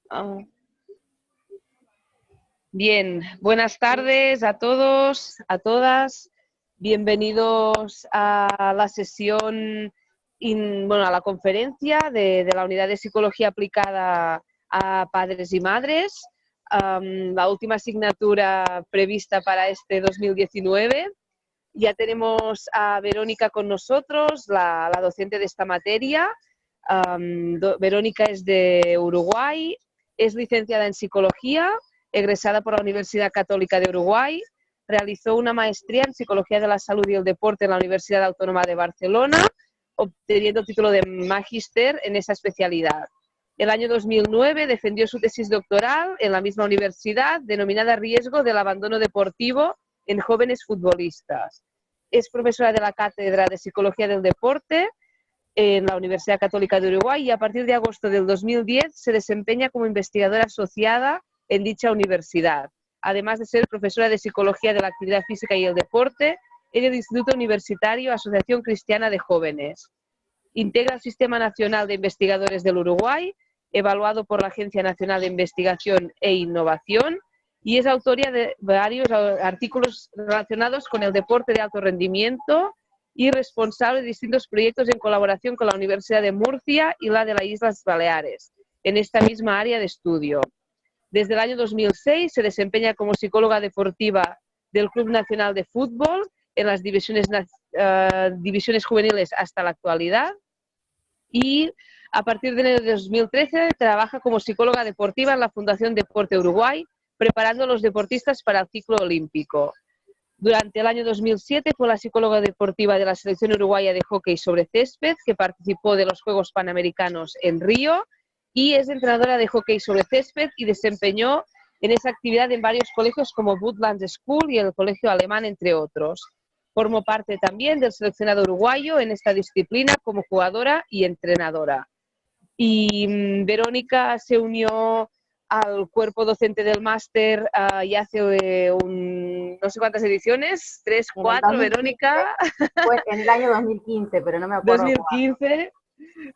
Ah, Bien, buenas tardes a todos, a todas. Bienvenidos a la sesión, a la conferencia de la Unidad de Psicología Aplicada a Padres y Madres, la última asignatura prevista para este 2019. Ya tenemos a Verónica con nosotros, la docente de esta materia. Verónica es de Uruguay, es licenciada en Psicología, egresada por la Universidad Católica de Uruguay, realizó una maestría en Psicología de la Salud y el Deporte en la Universidad Autónoma de Barcelona, obteniendo el título de magíster en esa especialidad. El año 2009 defendió su tesis doctoral en la misma universidad, denominada Riesgo del abandono deportivo en jóvenes futbolistas. Es profesora de la Cátedra de Psicología del Deporte en la Universidad Católica de Uruguay y a partir de agosto del 2010 se desempeña como investigadora asociada en dicha universidad, además de ser profesora de Psicología de la Actividad Física y el Deporte en el Instituto Universitario Asociación Cristiana de Jóvenes. Integra el Sistema Nacional de Investigadores del Uruguay, evaluado por la Agencia Nacional de Investigación e Innovación, y es autora de varios artículos relacionados con el deporte de alto rendimiento y responsable de distintos proyectos en colaboración con la Universidad de Murcia y la de las Islas Baleares, en esta misma área de estudio. Desde el año 2006 se desempeña como psicóloga deportiva del Club Nacional de Fútbol en las divisiones juveniles hasta la actualidad y a partir de enero de 2013 trabaja como psicóloga deportiva en la Fundación Deporte Uruguay, preparando a los deportistas para el ciclo olímpico. Durante el año 2007 fue la psicóloga deportiva de la selección uruguaya de hockey sobre césped, que participó de los Juegos Panamericanos en Río, y es entrenadora de hockey sobre césped y desempeñó en esa actividad en varios colegios como Woodlands School y el Colegio Alemán, entre otros. Formó parte también del seleccionado uruguayo en esta disciplina como jugadora y entrenadora. Y Verónica se unió al cuerpo docente del máster y hace no sé cuántas ediciones, 3, 4, Verónica. Fue en el año 2015, pero no me acuerdo. 2015.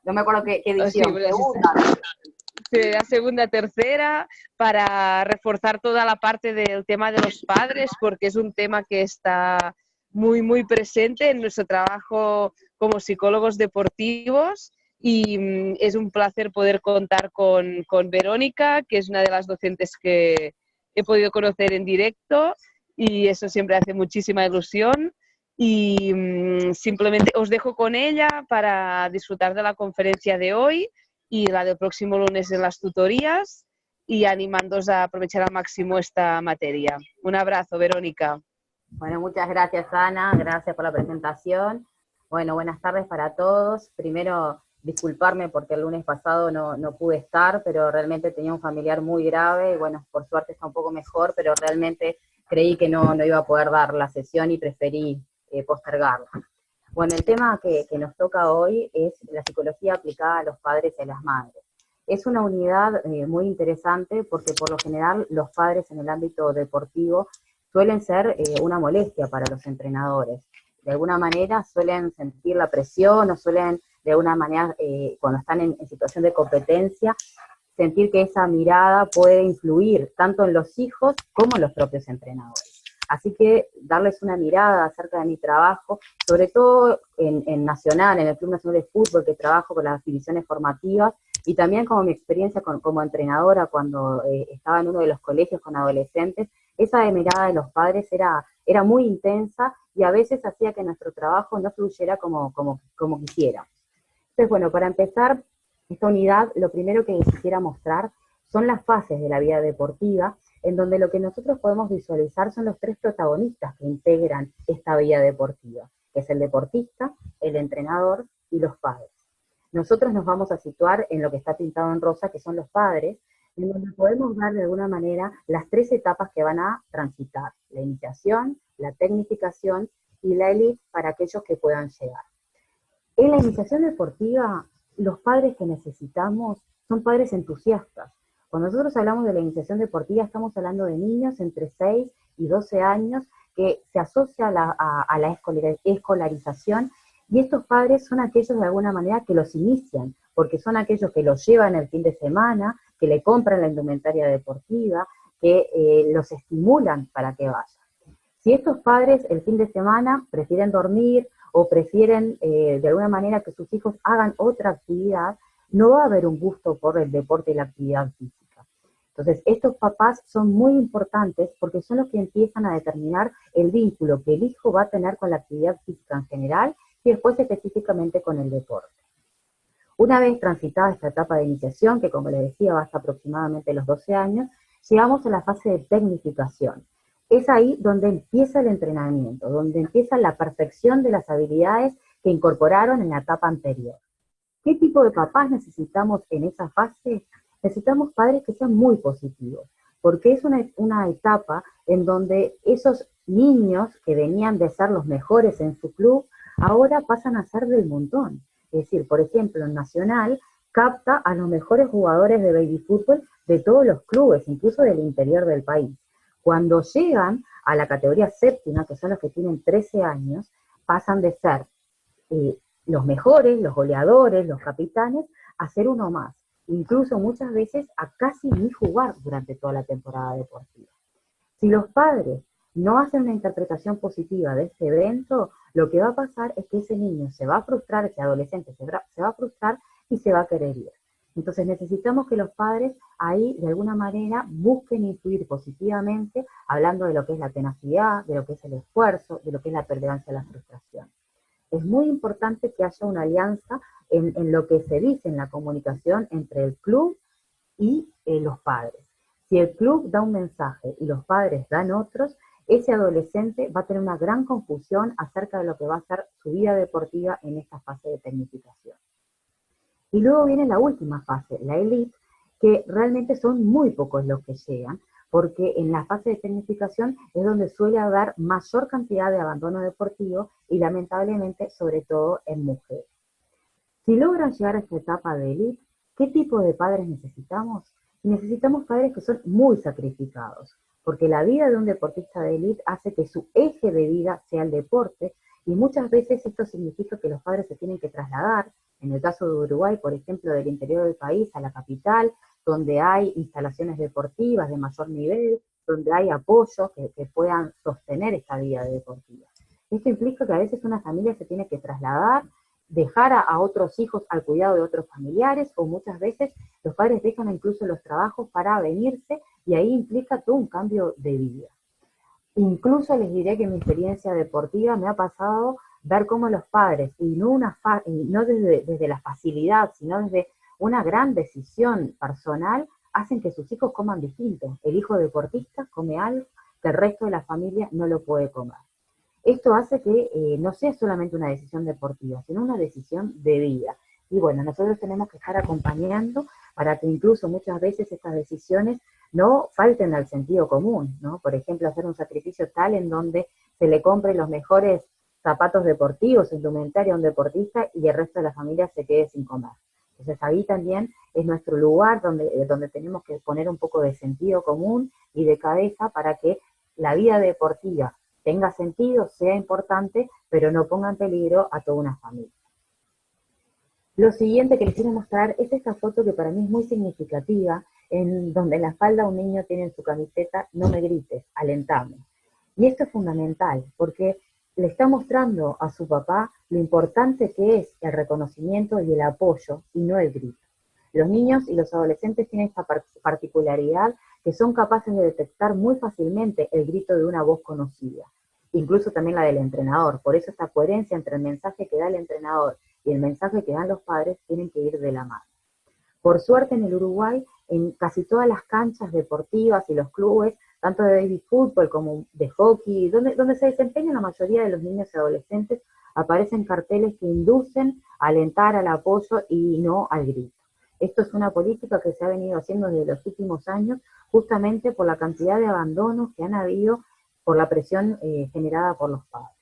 No me acuerdo qué edición. Sí, la segunda, tercera, para reforzar toda la parte del tema de los padres, porque es un tema que está muy, muy presente en nuestro trabajo como psicólogos deportivos. Y es un placer poder contar con Verónica, que es una de las docentes que he podido conocer en directo, y eso siempre hace muchísima ilusión. Y simplemente os dejo con ella para disfrutar de la conferencia de hoy y la del próximo lunes en las tutorías, y animándoos a aprovechar al máximo esta materia. Un abrazo, Verónica. Bueno, muchas gracias, Ana, gracias por la presentación. Bueno, buenas tardes para todos. Primero, disculparme porque el lunes pasado no pude estar, pero realmente tenía un familiar muy grave, y bueno, por suerte está un poco mejor, pero realmente creí que no iba a poder dar la sesión y preferí postergarla. Bueno, el tema que nos toca hoy es la psicología aplicada a los padres y a las madres. Es una unidad muy interesante porque por lo general los padres en el ámbito deportivo suelen ser una molestia para los entrenadores. De alguna manera suelen sentir la presión o suelen, de alguna manera, cuando están en situación de competencia, sentir que esa mirada puede influir tanto en los hijos como en los propios entrenadores. Así que darles una mirada acerca de mi trabajo, sobre todo en Nacional, en el Club Nacional de Fútbol, que trabajo con las divisiones formativas, y también como mi experiencia como entrenadora cuando estaba en uno de los colegios con adolescentes, esa mirada de los padres era muy intensa y a veces hacía que nuestro trabajo no fluyera como quisiera. Entonces, bueno, para empezar esta unidad, lo primero que quisiera mostrar son las fases de la vida deportiva, en donde lo que nosotros podemos visualizar son los 3 protagonistas que integran esta vida deportiva, que es el deportista, el entrenador y los padres. Nosotros nos vamos a situar en lo que está pintado en rosa, que son los padres, en donde podemos ver de alguna manera las 3 etapas que van a transitar: la iniciación, la tecnificación y la elite para aquellos que puedan llegar. En la iniciación deportiva, los padres que necesitamos son padres entusiastas, Cuando nosotros hablamos de la iniciación deportiva, estamos hablando de niños entre 6 y 12 años que se asocia a la escolarización, y estos padres son aquellos de alguna manera que los inician, porque son aquellos que los llevan el fin de semana, que le compran la indumentaria deportiva, que los estimulan para que vayan. Si estos padres el fin de semana prefieren dormir o prefieren de alguna manera que sus hijos hagan otra actividad, no va a haber un gusto por el deporte y la actividad física. Entonces, estos papás son muy importantes porque son los que empiezan a determinar el vínculo que el hijo va a tener con la actividad física en general y después específicamente con el deporte. Una vez transitada esta etapa de iniciación, que como les decía va hasta aproximadamente los 12 años, llegamos a la fase de tecnificación. Es ahí donde empieza el entrenamiento, donde empieza la perfección de las habilidades que incorporaron en la etapa anterior. ¿Qué tipo de papás necesitamos en esa fase? Necesitamos padres que sean muy positivos, porque es una etapa en donde esos niños que venían de ser los mejores en su club, ahora pasan a ser del montón. Es decir, por ejemplo, en Nacional capta a los mejores jugadores de baby fútbol de todos los clubes, incluso del interior del país. Cuando llegan a la categoría séptima, que son los que tienen 13 años, pasan de ser los mejores, los goleadores, los capitanes, a ser uno más. Incluso muchas veces a casi ni jugar durante toda la temporada deportiva. Si los padres no hacen una interpretación positiva de este evento, lo que va a pasar es que ese niño se va a frustrar, ese adolescente se va a frustrar y se va a querer ir. Entonces necesitamos que los padres ahí de alguna manera busquen influir positivamente, hablando de lo que es la tenacidad, de lo que es el esfuerzo, de lo que es la perseverancia y la frustración. Es muy importante que haya una alianza en lo que se dice en la comunicación entre el club y los padres. Si el club da un mensaje y los padres dan otros, ese adolescente va a tener una gran confusión acerca de lo que va a ser su vida deportiva en esta fase de tecnificación. Y luego viene la última fase, la elite, que realmente son muy pocos los que llegan, porque en la fase de tecnificación es donde suele haber mayor cantidad de abandono deportivo y lamentablemente sobre todo en mujeres. Si logran llegar a esta etapa de elite, ¿qué tipo de padres necesitamos? Necesitamos padres que son muy sacrificados, porque la vida de un deportista de elite hace que su eje de vida sea el deporte, y muchas veces esto significa que los padres se tienen que trasladar, en el caso de Uruguay, por ejemplo, del interior del país a la capital, donde hay instalaciones deportivas de mayor nivel, donde hay apoyo que puedan sostener esta vida deportiva. Esto implica que a veces una familia se tiene que trasladar, dejar a otros hijos al cuidado de otros familiares, o muchas veces los padres dejan incluso los trabajos para venirse, y ahí implica todo un cambio de vida. Incluso les diré que en mi experiencia deportiva me ha pasado ver cómo los padres, y no desde la facilidad, sino desde una gran decisión personal, hacen que sus hijos coman distinto. El hijo deportista come algo que el resto de la familia no lo puede comer. Esto hace que no sea solamente una decisión deportiva, sino una decisión de vida. Y bueno, nosotros tenemos que estar acompañando para que incluso muchas veces estas decisiones no falten al sentido común, ¿no? Por ejemplo, hacer un sacrificio tal en donde se le compre los mejores zapatos deportivos, indumentaria a un deportista y el resto de la familia se quede sin comer. Entonces ahí también es nuestro lugar donde tenemos que poner un poco de sentido común y de cabeza para que la vida deportiva tenga sentido, sea importante, pero no ponga en peligro a toda una familia. Lo siguiente que les quiero mostrar es esta foto que para mí es muy significativa, en donde en la espalda un niño tiene en su camiseta "no me grites, alentame". Y esto es fundamental, porque le está mostrando a su papá lo importante que es el reconocimiento y el apoyo, y no el grito. Los niños y los adolescentes tienen esta particularidad que son capaces de detectar muy fácilmente el grito de una voz conocida, incluso también la del entrenador. Por eso esta coherencia entre el mensaje que da el entrenador y el mensaje que dan los padres tienen que ir de la mano. Por suerte en el Uruguay, en casi todas las canchas deportivas y los clubes, tanto de baby fútbol como de hockey, donde se desempeña la mayoría de los niños y adolescentes, aparecen carteles que inducen a alentar al apoyo y no al grito. Esto es una política que se ha venido haciendo desde los últimos años, justamente por la cantidad de abandonos que han habido por la presión generada por los padres.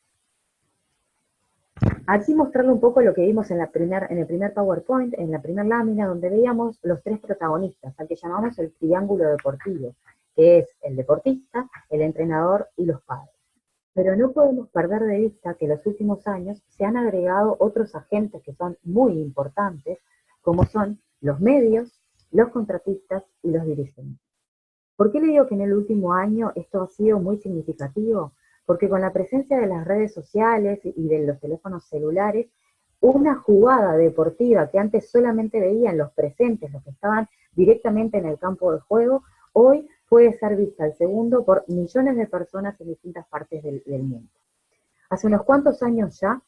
Aquí mostrarle un poco lo que vimos en el primer PowerPoint, en la primera lámina, donde veíamos los tres protagonistas, al que llamamos el triángulo deportivo, que es el deportista, el entrenador y los padres. Pero no podemos perder de vista que en los últimos años se han agregado otros agentes que son muy importantes, como son los medios, los contratistas y los dirigentes. ¿Por qué le digo que en el último año esto ha sido muy significativo? Porque con la presencia de las redes sociales y de los teléfonos celulares, una jugada deportiva que antes solamente veían los presentes, los que estaban directamente en el campo de juego, hoy puede ser vista al segundo por millones de personas en distintas partes del mundo. Hace unos cuantos años ya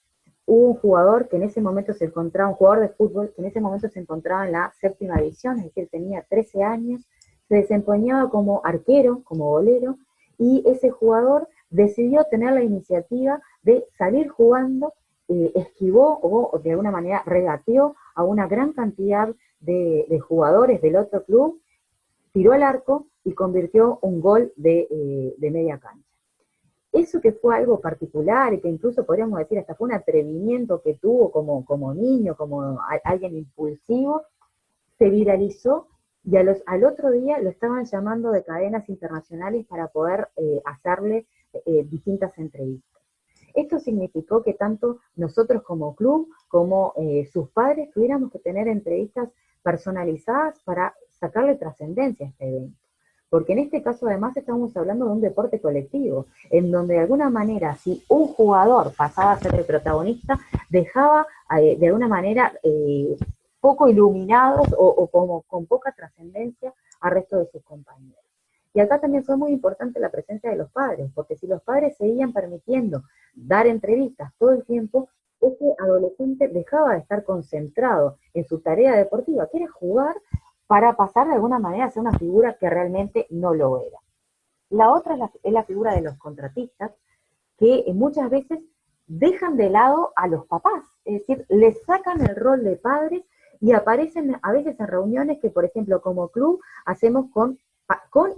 hubo un jugador que en ese momento se encontraba, un jugador de fútbol que en ese momento se encontraba en la séptima división, es decir, tenía 13 años, se desempeñaba como arquero, como golero, y ese jugador decidió tener la iniciativa de salir jugando, esquivó o de alguna manera regateó a una gran cantidad de jugadores del otro club, tiró al arco y convirtió un gol de media cancha. Eso que fue algo particular y que incluso podríamos decir hasta fue un atrevimiento que tuvo como niño, como alguien impulsivo, se viralizó y al otro día lo estaban llamando de cadenas internacionales para poder hacerle distintas entrevistas. Esto significó que tanto nosotros como club, como sus padres, tuviéramos que tener entrevistas personalizadas para sacarle trascendencia a este evento. Porque en este caso además estamos hablando de un deporte colectivo, en donde de alguna manera si un jugador pasaba a ser el protagonista, dejaba de alguna manera poco iluminados o como con poca trascendencia al resto de sus compañeros. Y acá también fue muy importante la presencia de los padres, porque si los padres seguían permitiendo dar entrevistas todo el tiempo, ese adolescente dejaba de estar concentrado en su tarea deportiva, que era jugar, para pasar de alguna manera a ser una figura que realmente no lo era. La otra es la figura de los contratistas, que muchas veces dejan de lado a los papás, es decir, les sacan el rol de padres y aparecen a veces en reuniones que, por ejemplo, como club hacemos con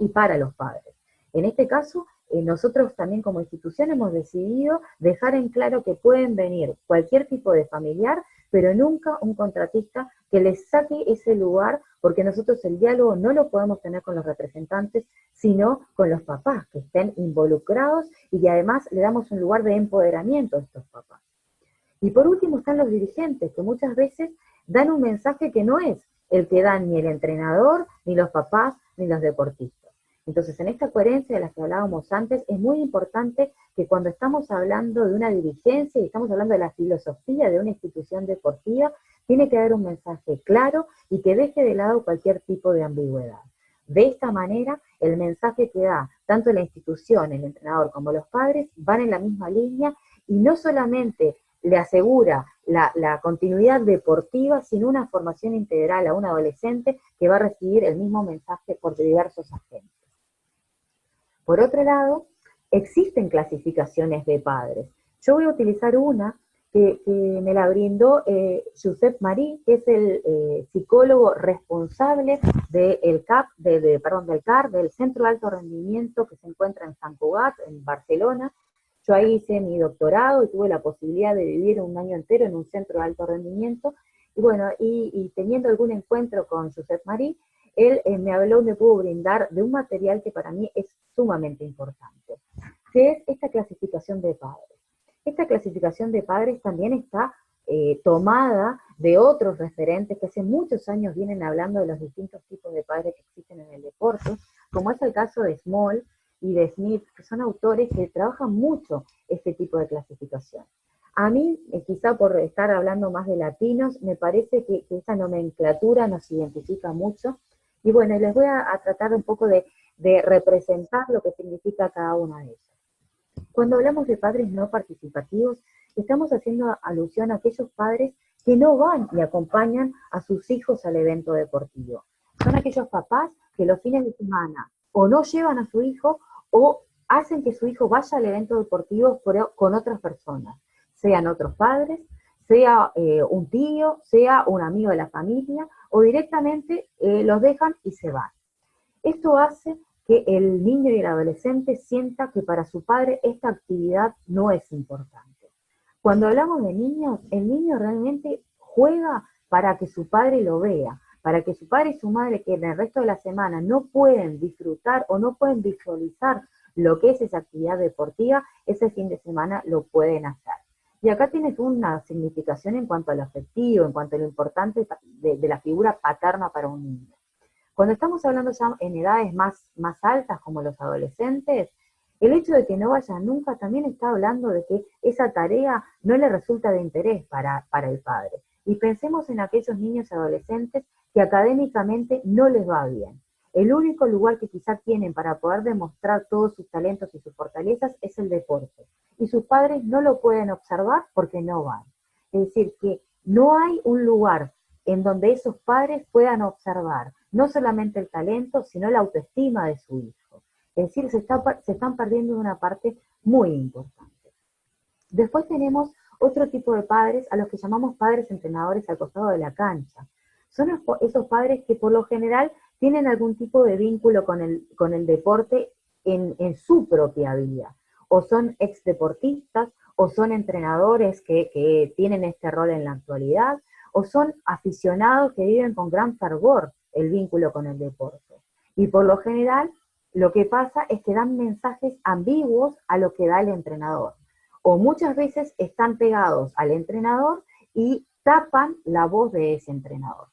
y para los padres. En este caso, nosotros también como institución hemos decidido dejar en claro que pueden venir cualquier tipo de familiar, pero nunca un contratista que les saque ese lugar, porque nosotros el diálogo no lo podemos tener con los representantes, sino con los papás que estén involucrados y que además le damos un lugar de empoderamiento a estos papás. Y por último están los dirigentes, que muchas veces dan un mensaje que no es el que dan ni el entrenador, ni los papás, ni los deportistas. Entonces, en esta coherencia de la que hablábamos antes, es muy importante que cuando estamos hablando de una dirigencia y estamos hablando de la filosofía de una institución deportiva, tiene que haber un mensaje claro y que deje de lado cualquier tipo de ambigüedad. De esta manera, el mensaje que da tanto la institución, el entrenador como los padres van en la misma línea y no solamente le asegura la continuidad deportiva, sino una formación integral a un adolescente que va a recibir el mismo mensaje por diversos agentes. Por otro lado, existen clasificaciones de padres. Yo voy a utilizar una que me la brindó Josep Marí, que es el psicólogo responsable del CAP, del CAR, del Centro de Alto Rendimiento que se encuentra en Sant Cugat, en Barcelona. Yo ahí hice mi doctorado y tuve la posibilidad de vivir un año entero en un centro de alto rendimiento. Y bueno, y teniendo algún encuentro con Josep Marí, él me habló, me pudo brindar de un material que para mí es sumamente importante, que es esta clasificación de padres. Esta clasificación de padres también está tomada de otros referentes que hace muchos años vienen hablando de los distintos tipos de padres que existen en el deporte, como es el caso de Small y de Smith, que son autores que trabajan mucho este tipo de clasificación. A mí, quizá por estar hablando más de latinos, me parece que esa nomenclatura nos identifica mucho, y bueno, les voy a tratar un poco de representar lo que significa cada una de ellas. Cuando hablamos de padres no participativos, estamos haciendo alusión a aquellos padres que no van y acompañan a sus hijos al evento deportivo. Son aquellos papás que los fines de semana o no llevan a su hijo o hacen que su hijo vaya al evento deportivo con otras personas, sean otros padres, sea un tío, sea un amigo de la familia, o directamente los dejan y se van. Esto hace que el niño y el adolescente sienta que para su padre esta actividad no es importante. Cuando hablamos de niños, el niño realmente juega para que su padre lo vea, para que su padre y su madre, que en el resto de la semana no pueden disfrutar o no pueden visualizar lo que es esa actividad deportiva, ese fin de semana lo pueden hacer. Y acá tienes una significación en cuanto a lo afectivo, en cuanto a lo importante de la figura paterna para un niño. Cuando estamos hablando ya en edades más altas, como los adolescentes, el hecho de que no vaya nunca también está hablando de que esa tarea no le resulta de interés para el padre. Y pensemos en aquellos niños y adolescentes que académicamente no les va bien. El único lugar que quizá tienen para poder demostrar todos sus talentos y sus fortalezas es el deporte. Y sus padres no lo pueden observar porque no van. Es decir, que no hay un lugar en donde esos padres puedan observar no solamente el talento, sino la autoestima de su hijo. Es decir, se están perdiendo una parte muy importante. Después tenemos otro tipo de padres, a los que llamamos padres entrenadores al costado de la cancha. Son esos padres que por lo general tienen algún tipo de vínculo con el deporte en su propia vida. O son exdeportistas, o son entrenadores que tienen este rol en la actualidad, o son aficionados que viven con gran fervor el vínculo con el deporte. Y por lo general, lo que pasa es que dan mensajes ambiguos a lo que da el entrenador. O muchas veces están pegados al entrenador y tapan la voz de ese entrenador.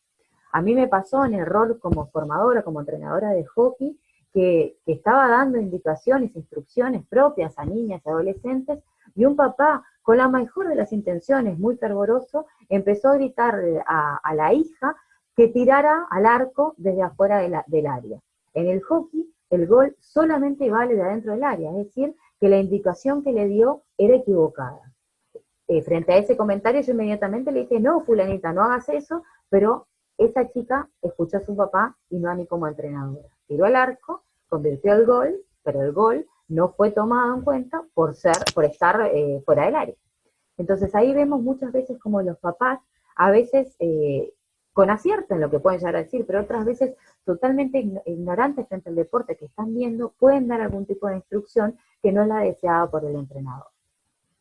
A mí me pasó en el rol como formadora, como entrenadora de hockey, que estaba dando indicaciones, instrucciones propias a niñas y adolescentes, y un papá, con la mejor de las intenciones, muy fervoroso, empezó a gritar a la hija que tirara al arco desde afuera del área. En el hockey, el gol solamente vale de adentro del área, es decir, que la indicación que le dio era equivocada. Frente a ese comentario yo inmediatamente le dije, no, fulanita, no hagas eso, pero esa chica escuchó a su papá y no a mí como entrenadora. Tiró al arco, convirtió el gol, pero el gol no fue tomado en cuenta por estar fuera del área. Entonces ahí vemos muchas veces como los papás, a veces con acierto en lo que pueden llegar a decir, pero otras veces totalmente ignorantes frente al deporte que están viendo, pueden dar algún tipo de instrucción que no es la deseada por el entrenador.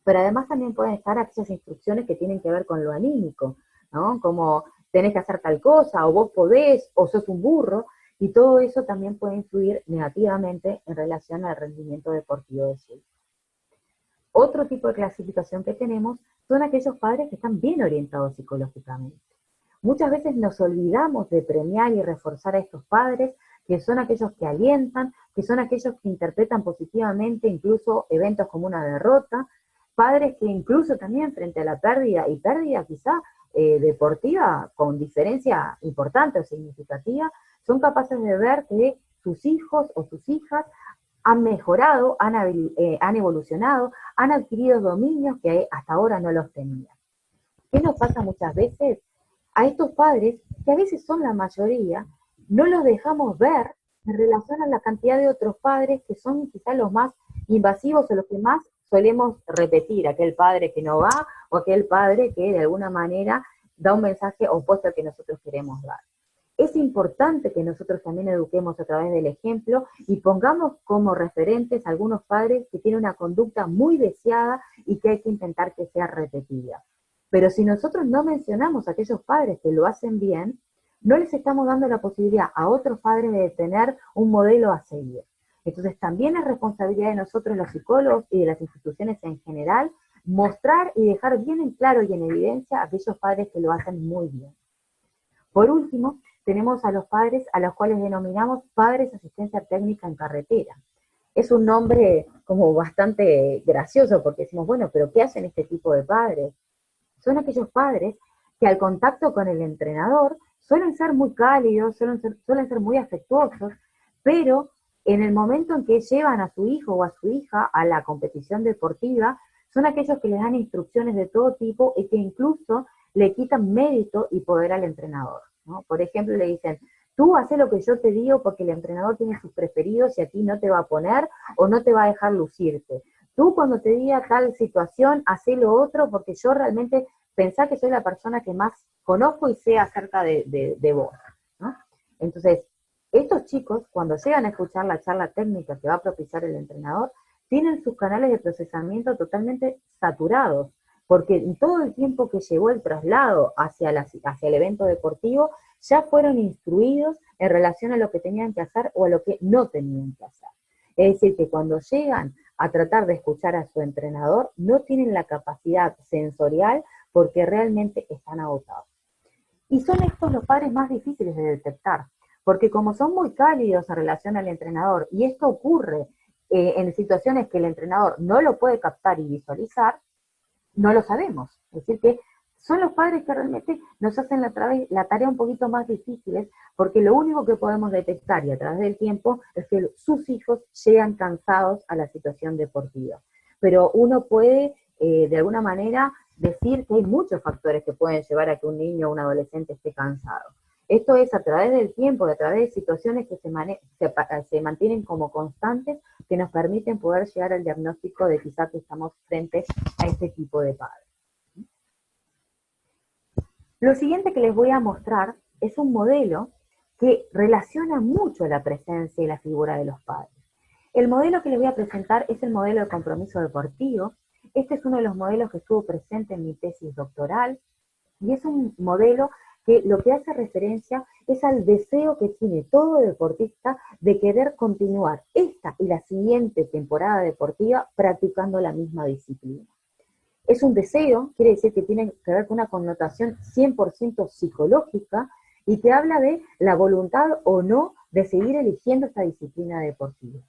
Pero además también pueden estar aquellas instrucciones que tienen que ver con lo anímico, ¿no? Como tenés que hacer tal cosa, o vos podés, o sos un burro, y todo eso también puede influir negativamente en relación al rendimiento deportivo de su hijo. Otro tipo de clasificación que tenemos son aquellos padres que están bien orientados psicológicamente. Muchas veces nos olvidamos de premiar y reforzar a estos padres, que son aquellos que alientan, que son aquellos que interpretan positivamente incluso eventos como una derrota, padres que incluso también frente a la pérdida, y pérdida quizá deportiva con diferencia importante o significativa, son capaces de ver que sus hijos o sus hijas han mejorado, han evolucionado, han adquirido dominios que hasta ahora no los tenían. ¿Qué nos pasa muchas veces? A estos padres, que a veces son la mayoría, no los dejamos ver en relación a la cantidad de otros padres que son quizás los más invasivos o los que más solemos repetir, aquel padre que no va o aquel padre que de alguna manera da un mensaje opuesto al que nosotros queremos dar. Es importante que nosotros también eduquemos a través del ejemplo y pongamos como referentes a algunos padres que tienen una conducta muy deseada y que hay que intentar que sea repetida. Pero si nosotros no mencionamos a aquellos padres que lo hacen bien, no les estamos dando la posibilidad a otros padres de tener un modelo a seguir. Entonces también es responsabilidad de nosotros los psicólogos y de las instituciones en general mostrar y dejar bien en claro y en evidencia a aquellos padres que lo hacen muy bien. Por último, tenemos a los padres a los cuales denominamos padres de asistencia técnica en carretera. Es un nombre como bastante gracioso porque decimos, bueno, pero ¿qué hacen este tipo de padres? Son aquellos padres que al contacto con el entrenador suelen ser muy cálidos, suelen ser muy afectuosos, pero en el momento en que llevan a su hijo o a su hija a la competición deportiva, son aquellos que les dan instrucciones de todo tipo y que incluso le quitan mérito y poder al entrenador, ¿no? Por ejemplo, le dicen, tú haces lo que yo te digo porque el entrenador tiene sus preferidos y a ti no te va a poner o no te va a dejar lucirte. Tú cuando te diga tal situación, hacé lo otro porque yo realmente pensá que soy la persona que más conozco y sé acerca de vos, ¿no? Entonces, estos chicos, cuando llegan a escuchar la charla técnica que va a propiciar el entrenador, tienen sus canales de procesamiento totalmente saturados. porque en todo el tiempo que llevó el traslado hacia el evento deportivo, ya fueron instruidos en relación a lo que tenían que hacer o a lo que no tenían que hacer. Es decir, que cuando llegan a tratar de escuchar a su entrenador, no tienen la capacidad sensorial porque realmente están agotados. Y son estos los padres más difíciles de detectar, porque como son muy cálidos en relación al entrenador, y esto ocurre en situaciones que el entrenador no lo puede captar y visualizar, no lo sabemos. Es decir, que son los padres que realmente nos hacen la tarea un poquito más difíciles, porque lo único que podemos detectar y a través del tiempo es que sus hijos llegan cansados a la situación deportiva. Pero uno puede, de alguna manera, decir que hay muchos factores que pueden llevar a que un niño o un adolescente esté cansado. Esto es a través del tiempo, a través de situaciones que se mantienen como constantes, que nos permiten poder llegar al diagnóstico de quizás que estamos frente a este tipo de padres. Lo siguiente que les voy a mostrar es un modelo que relaciona mucho la presencia y la figura de los padres. El modelo que les voy a presentar es el modelo de compromiso deportivo. Este es uno de los modelos que estuvo presente en mi tesis doctoral, y es un modelo que lo que hace referencia es al deseo que tiene todo deportista de querer continuar esta y la siguiente temporada deportiva practicando la misma disciplina. Es un deseo, quiere decir que tiene que ver con una connotación 100% psicológica y que habla de la voluntad o no de seguir eligiendo esta disciplina deportiva.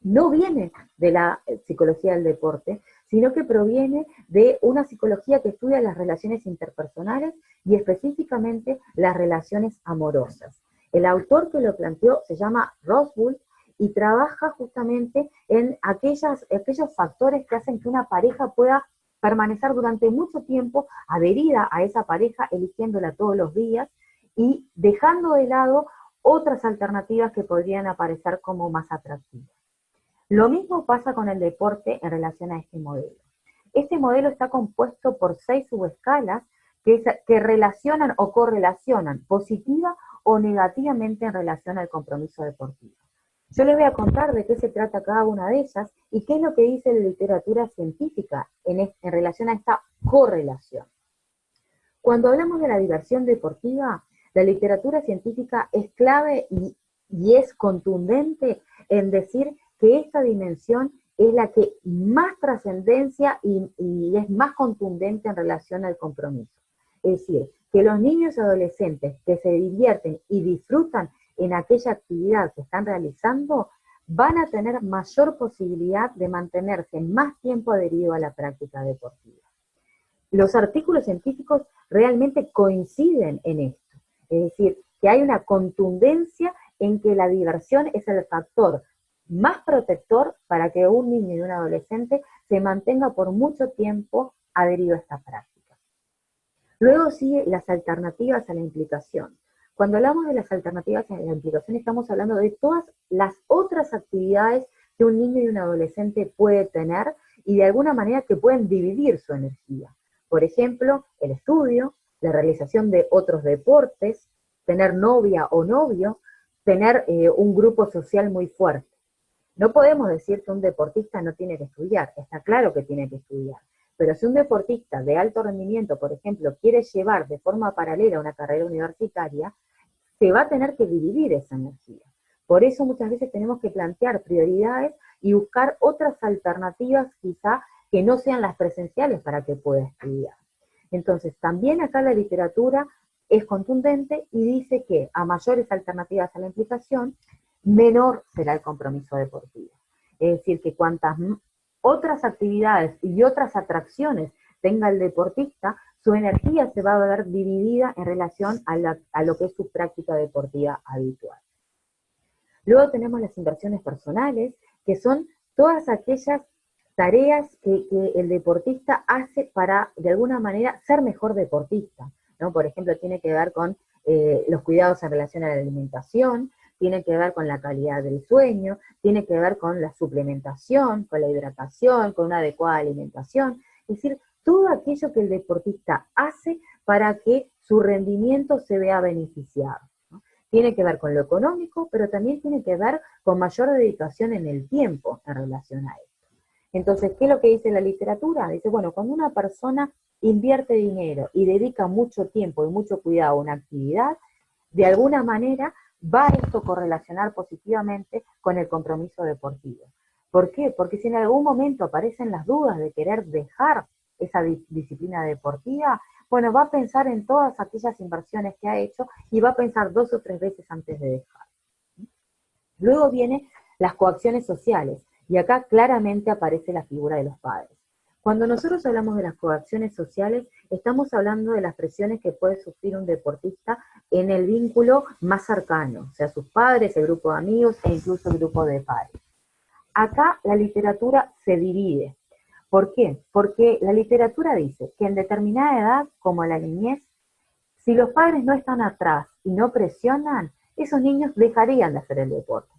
No viene de la psicología del deporte, sino que proviene de una psicología que estudia las relaciones interpersonales y específicamente las relaciones amorosas. El autor que lo planteó se llama Roswell y trabaja justamente en aquellos factores que hacen que una pareja pueda permanecer durante mucho tiempo adherida a esa pareja, eligiéndola todos los días y dejando de lado otras alternativas que podrían aparecer como más atractivas. Lo mismo pasa con el deporte en relación a este modelo. Este modelo está compuesto por 6 subescalas que relacionan o correlacionan positiva o negativamente en relación al compromiso deportivo. Yo les voy a contar de qué se trata cada una de ellas y qué es lo que dice la literatura científica en relación a esta correlación. Cuando hablamos de la diversión deportiva, la literatura científica es clave y es contundente en decir que esta dimensión es la que más trascendencia y es más contundente en relación al compromiso. Es decir, que los niños y adolescentes que se divierten y disfrutan en aquella actividad que están realizando, van a tener mayor posibilidad de mantenerse más tiempo adherido a la práctica deportiva. Los artículos científicos realmente coinciden en esto, es decir, que hay una contundencia en que la diversión es el factor más protector para que un niño y un adolescente se mantenga por mucho tiempo adherido a esta práctica. Luego sigue las alternativas a la implicación. Cuando hablamos de las alternativas a la implicación, estamos hablando de todas las otras actividades que un niño y un adolescente puede tener y de alguna manera que pueden dividir su energía. Por ejemplo, el estudio, la realización de otros deportes, tener novia o novio, tener un grupo social muy fuerte. No podemos decir que un deportista no tiene que estudiar, está claro que tiene que estudiar, pero si un deportista de alto rendimiento, por ejemplo, quiere llevar de forma paralela una carrera universitaria, se va a tener que dividir esa energía. Por eso muchas veces tenemos que plantear prioridades y buscar otras alternativas quizá que no sean las presenciales para que pueda estudiar. Entonces, también acá la literatura es contundente y dice que a mayores alternativas a la implicación, menor será el compromiso deportivo. Es decir, que cuantas otras actividades y otras atracciones tenga el deportista, su energía se va a ver dividida en relación a lo que es su práctica deportiva habitual. Luego tenemos las inversiones personales, que son todas aquellas tareas que el deportista hace para, de alguna manera, ser mejor deportista, ¿no? Por ejemplo, tiene que ver con los cuidados en relación a la alimentación, tiene que ver con la calidad del sueño, tiene que ver con la suplementación, con la hidratación, con una adecuada alimentación, es decir, todo aquello que el deportista hace para que su rendimiento se vea beneficiado, ¿no? Tiene que ver con lo económico, pero también tiene que ver con mayor dedicación en el tiempo en relación a esto. Entonces, ¿qué es lo que dice la literatura? Dice, bueno, cuando una persona invierte dinero y dedica mucho tiempo y mucho cuidado a una actividad, de alguna manera va esto a correlacionar positivamente con el compromiso deportivo. ¿Por qué? Porque si en algún momento aparecen las dudas de querer dejar esa disciplina deportiva, bueno, va a pensar en todas aquellas inversiones que ha hecho y va a pensar 2 o 3 veces antes de dejar. Luego vienen las coacciones sociales, y acá claramente aparece la figura de los padres. Cuando nosotros hablamos de las coacciones sociales, estamos hablando de las presiones que puede sufrir un deportista en el vínculo más cercano, o sea, sus padres, el grupo de amigos e incluso el grupo de pares. Acá la literatura se divide. ¿Por qué? Porque la literatura dice que en determinada edad, como la niñez, si los padres no están atrás y no presionan, esos niños dejarían de hacer el deporte.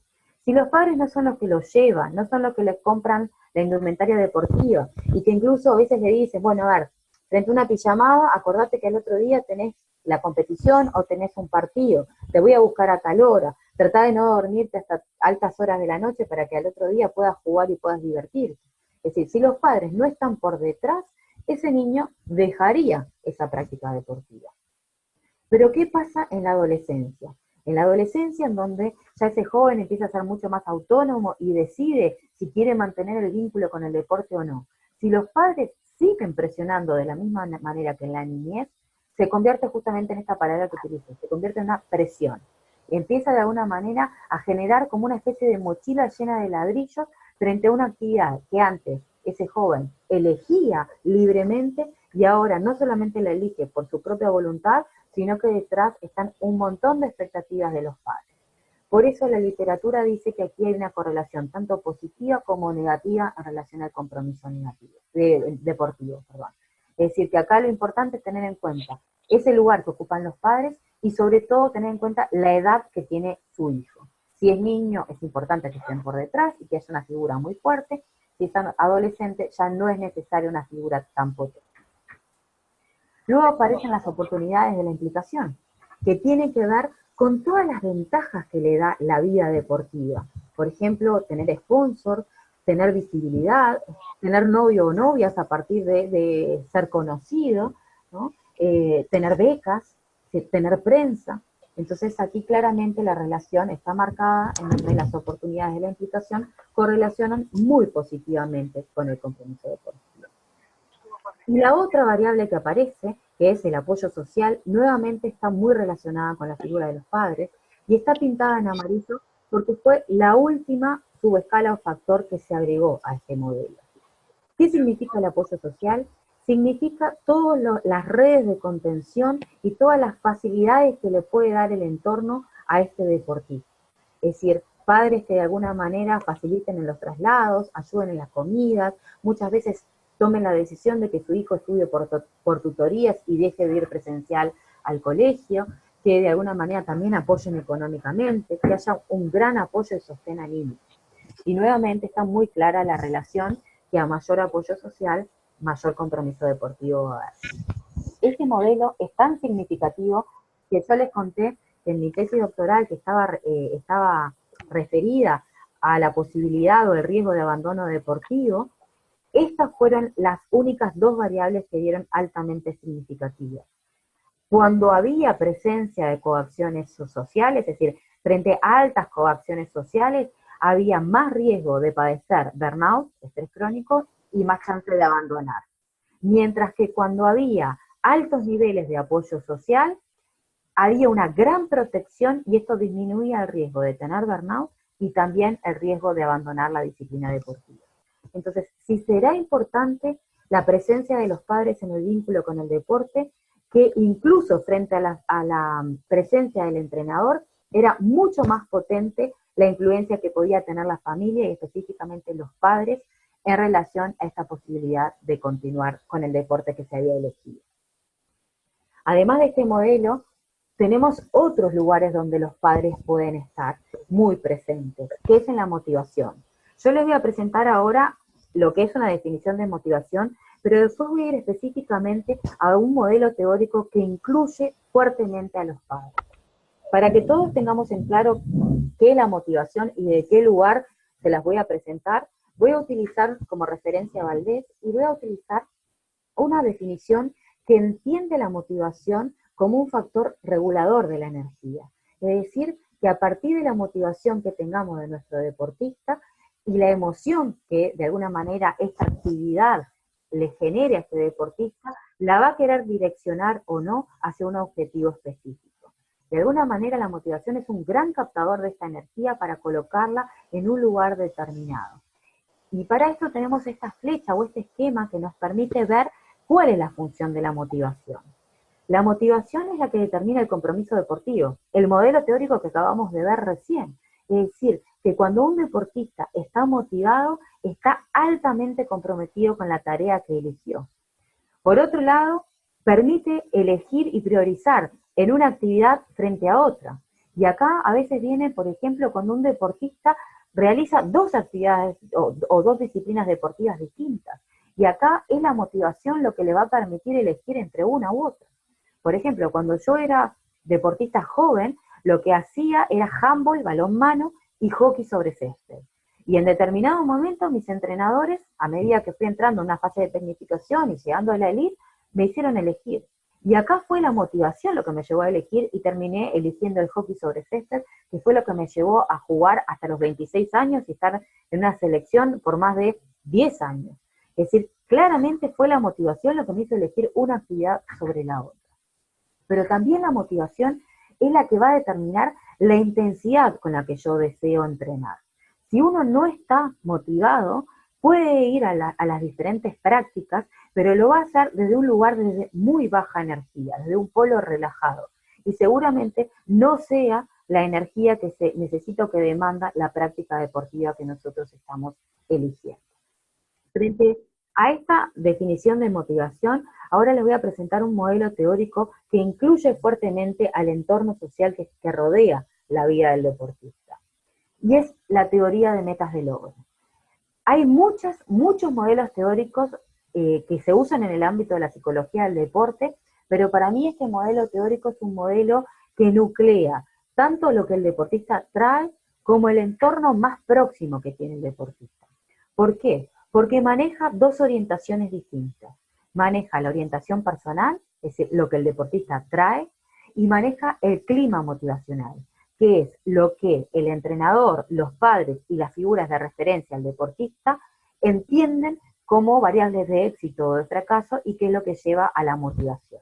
Si los padres no son los que los llevan, no son los que les compran la indumentaria deportiva, y que incluso a veces le dicen, bueno, a ver, frente a una pijamada, acordate que el otro día tenés la competición o tenés un partido, te voy a buscar a tal hora, tratá de no dormirte hasta altas horas de la noche para que al otro día puedas jugar y puedas divertirte. Es decir, si los padres no están por detrás, ese niño dejaría esa práctica deportiva. Pero ¿qué pasa en la adolescencia? En la adolescencia, en donde ya ese joven empieza a ser mucho más autónomo y decide si quiere mantener el vínculo con el deporte o no. Si los padres siguen presionando de la misma manera que en la niñez, se convierte justamente en esta palabra que utilizo, se convierte en una presión. Empieza de alguna manera a generar como una especie de mochila llena de ladrillos frente a una actividad que antes ese joven elegía libremente y ahora no solamente la elige por su propia voluntad, sino que detrás están un montón de expectativas de los padres. Por eso la literatura dice que aquí hay una correlación tanto positiva como negativa en relación al compromiso deportivo. Perdón. Es decir, que acá lo importante es tener en cuenta ese lugar que ocupan los padres y sobre todo tener en cuenta la edad que tiene su hijo. Si es niño, es importante que estén por detrás y que haya una figura muy fuerte. Si es adolescente, ya no es necesaria una figura tan potente. Luego aparecen las oportunidades de la implicación, que tienen que ver con todas las ventajas que le da la vida deportiva. Por ejemplo, tener sponsor, tener visibilidad, tener novio o novias a partir de ser conocido, ¿no? Tener becas, tener prensa. Entonces aquí claramente la relación está marcada en donde las oportunidades de la implicación correlacionan muy positivamente con el compromiso deportivo. Y la otra variable que aparece, que es el apoyo social, nuevamente está muy relacionada con la figura de los padres y está pintada en amarillo porque fue la última subescala o factor que se agregó a este modelo. ¿Qué significa el apoyo social? Significa todas las redes de contención y todas las facilidades que le puede dar el entorno a este deportista. Es decir, padres que de alguna manera faciliten en los traslados, ayuden en las comidas, muchas veces tomen la decisión de que su hijo estudie por tutorías y deje de ir presencial al colegio, que de alguna manera también apoyen económicamente, que haya un gran apoyo y sostén al niño. Y nuevamente está muy clara la relación que a mayor apoyo social, mayor compromiso deportivo va a haber. Este modelo es tan significativo que yo les conté que en mi tesis doctoral, que estaba referida a la posibilidad o el riesgo de abandono deportivo, estas fueron las únicas 2 variables que dieron altamente significativas. Cuando había presencia de coacciones sociales, es decir, frente a altas coacciones sociales, había más riesgo de padecer burnout, estrés crónico, y más chance de abandonar. Mientras que cuando había altos niveles de apoyo social, había una gran protección y esto disminuía el riesgo de tener burnout y también el riesgo de abandonar la disciplina deportiva. Entonces, sí será importante la presencia de los padres en el vínculo con el deporte, que incluso frente a la presencia del entrenador, era mucho más potente la influencia que podía tener la familia y específicamente los padres en relación a esta posibilidad de continuar con el deporte que se había elegido. Además de este modelo, tenemos otros lugares donde los padres pueden estar muy presentes, que es en la motivación. Yo les voy a presentar ahora lo que es una definición de motivación, pero después voy a ir específicamente a un modelo teórico que incluye fuertemente a los padres. Para que todos tengamos en claro qué es la motivación y de qué lugar se las voy a presentar, voy a utilizar como referencia a Valdés y voy a utilizar una definición que entiende la motivación como un factor regulador de la energía. Es decir, que a partir de la motivación que tengamos de nuestro deportista y la emoción que de alguna manera esta actividad le genere a este deportista, la va a querer direccionar o no hacia un objetivo específico. De alguna manera la motivación es un gran captador de esta energía para colocarla en un lugar determinado. Y para esto tenemos esta flecha o este esquema que nos permite ver cuál es la función de la motivación. La motivación es la que determina el compromiso deportivo, el modelo teórico que acabamos de ver recién. Es decir, que cuando un deportista está motivado, está altamente comprometido con la tarea que eligió. Por otro lado, permite elegir y priorizar en una actividad frente a otra. Y acá a veces viene, por ejemplo, cuando un deportista realiza dos actividades o dos disciplinas deportivas distintas. Y acá es la motivación lo que le va a permitir elegir entre una u otra. Por ejemplo, cuando yo era deportista joven, lo que hacía era handball, balonmano y hockey sobre césped. Y en determinado momento mis entrenadores, a medida que fui entrando en una fase de tecnificación y llegando a la elite, me hicieron elegir. Y acá fue la motivación lo que me llevó a elegir y terminé eligiendo el hockey sobre césped, que fue lo que me llevó a jugar hasta los 26 años y estar en una selección por más de 10 años. Es decir, claramente fue la motivación lo que me hizo elegir una actividad sobre la otra. Pero también la motivación es la que va a determinar la intensidad con la que yo deseo entrenar. Si uno no está motivado, puede ir a las diferentes prácticas, pero lo va a hacer desde un lugar de muy baja energía, desde un polo relajado. Y seguramente no sea la energía que se necesita o que demanda la práctica deportiva que nosotros estamos eligiendo. Frente a esta definición de motivación, ahora les voy a presentar un modelo teórico que incluye fuertemente al entorno social que rodea la vida del deportista. Y es la teoría de metas de logro. Hay muchos modelos teóricos que se usan en el ámbito de la psicología del deporte, pero para mí este modelo teórico es un modelo que nuclea tanto lo que el deportista trae como el entorno más próximo que tiene el deportista. ¿Por qué? Porque maneja dos orientaciones distintas. Maneja la orientación personal, es decir, lo que el deportista trae, y maneja el clima motivacional, que es lo que el entrenador, los padres y las figuras de referencia al deportista entienden como variables de éxito o de fracaso y que es lo que lleva a la motivación.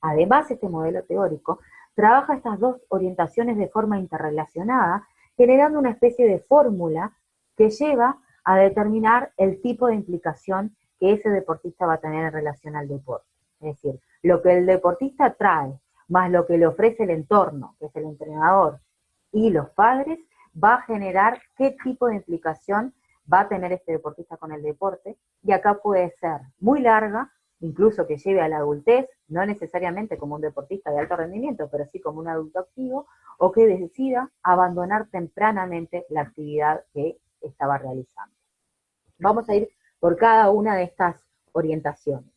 Además, este modelo teórico trabaja estas dos orientaciones de forma interrelacionada, generando una especie de fórmula que lleva a determinar el tipo de implicación que ese deportista va a tener en relación al deporte. Es decir, lo que el deportista trae, más lo que le ofrece el entorno, que es el entrenador y los padres, va a generar qué tipo de implicación va a tener este deportista con el deporte, y acá puede ser muy larga, incluso que lleve a la adultez, no necesariamente como un deportista de alto rendimiento, pero sí como un adulto activo, o que decida abandonar tempranamente la actividad que estaba realizando. Vamos a ir por cada una de estas orientaciones.